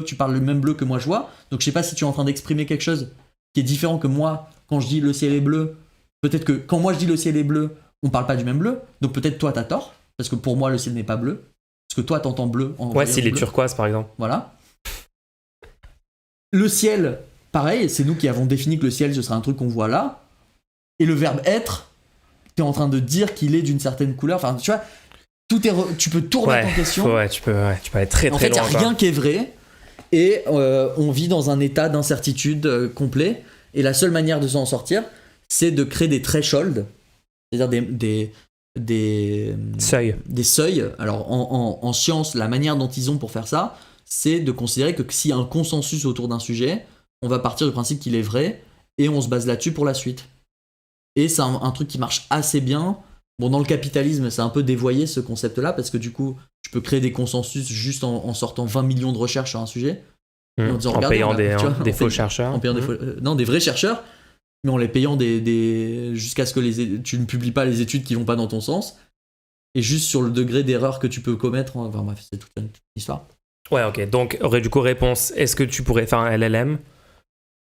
tu parles le même bleu que moi je vois. Donc je sais pas si tu es en train d'exprimer quelque chose qui est différent que moi quand je dis le ciel est bleu. Peut-être que quand moi je dis le ciel est bleu, on parle pas du même bleu. Donc peut-être toi t'as tort, parce que pour moi le ciel n'est pas bleu. Parce que toi t'entends bleu en ouais, s'il est bleu. turquoise par exemple. Voilà. Le ciel, pareil, c'est nous qui avons défini que le ciel ce serait un truc qu'on voit là. Et le verbe être, t'es en train de dire qu'il est d'une certaine couleur. Enfin, tu vois, tu peux tout remettre en question. Ouais, tu peux aller très très loin. En fait, il n'y a rien qui est vrai. Et on vit dans un état d'incertitude complet. Et la seule manière de s'en sortir, c'est de créer des thresholds, c'est-à-dire des seuils. Alors, en science, la manière dont ils ont pour faire ça, c'est de considérer que s'il y a un consensus autour d'un sujet, on va partir du principe qu'il est vrai et on se base là-dessus pour la suite. Et c'est un truc qui marche assez bien. Bon, dans le capitalisme, c'est un peu dévoyé ce concept-là parce que du coup, tu peux créer des consensus juste en sortant 20 millions de recherches sur un sujet. En payant des faux chercheurs. Non, des vrais chercheurs, mais en les payant jusqu'à ce que tu ne publies pas les études qui vont pas dans ton sens. Et juste sur le degré d'erreur que tu peux commettre. Enfin bref, c'est toute une histoire. Ouais, ok. Donc, du coup, réponse, est-ce que tu pourrais faire un LLM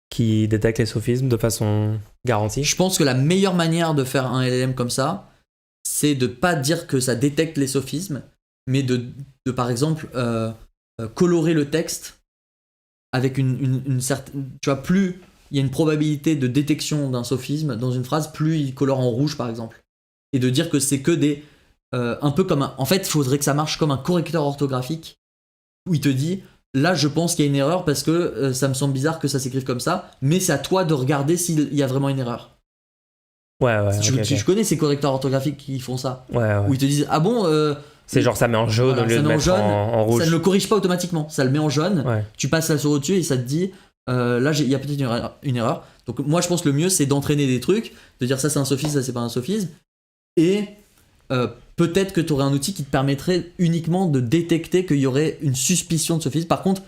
qui détecte les sophismes de façon garantie ? Je pense que la meilleure manière de faire un LLM comme ça, c'est de pas dire que ça détecte les sophismes, mais de par exemple, colorer le texte avec une certaine... Tu vois, plus il y a une probabilité de détection d'un sophisme dans une phrase, plus il colore en rouge, par exemple. Et de dire que c'est que des... un peu comme en fait, il faudrait que ça marche comme un correcteur orthographique, où il te dit... Là, je pense qu'il y a une erreur parce que ça me semble bizarre que ça s'écrive comme ça, mais c'est à toi de regarder s'il y a vraiment une erreur. Ouais. Tu connais ces correcteurs orthographiques qui font ça. Ouais. Où ils te disent ah bon. C'est genre ça met en jaune au lieu de mettre en rouge. Ça ne le corrige pas automatiquement, ça le met en jaune. Ouais. Tu passes la souris au-dessus et ça te dit là il y a peut-être une erreur. Donc moi je pense que le mieux c'est d'entraîner des trucs, de dire ça c'est un sophisme, ça c'est pas un sophisme, et peut-être que tu aurais un outil qui te permettrait uniquement de détecter qu'il y aurait une suspicion de sophisme. Par contre,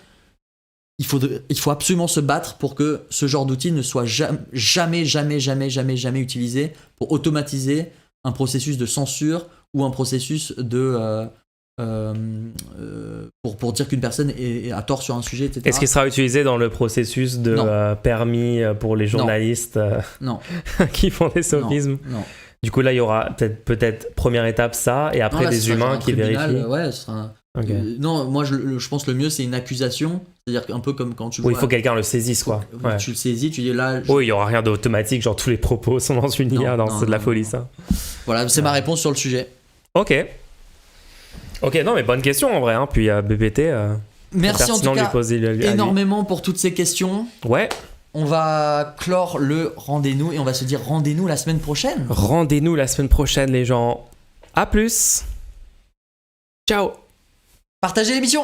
il faut absolument se battre pour que ce genre d'outil ne soit jamais utilisé pour automatiser un processus de censure ou un processus de pour dire qu'une personne a tort sur un sujet, etc. Est-ce qu'il sera utilisé dans le processus de permis pour les journalistes Non. qui font des sophismes? Non. Du coup, là, il y aura peut-être première étape ça, et après des humains qui vérifient. Ouais, ce sera non, moi je pense le mieux c'est une accusation, c'est-à-dire un peu comme quand tu vois. Oui, il faut que quelqu'un le saisisse, quoi. Ouais. Tu le saisis, tu dis là. Oui, il y aura rien d'automatique, genre tous les propos sont dans une IA, c'est de la folie ça. Voilà, c'est ma réponse sur le sujet. Ok, non, mais bonne question en vrai, hein. Puis BPT. Merci en tout cas lui énormément pour toutes ces questions. Ouais. On va clore le rendez-nous et on va se dire rendez-nous la semaine prochaine. Rendez-nous la semaine prochaine, les gens. À plus. Ciao. Partagez l'émission.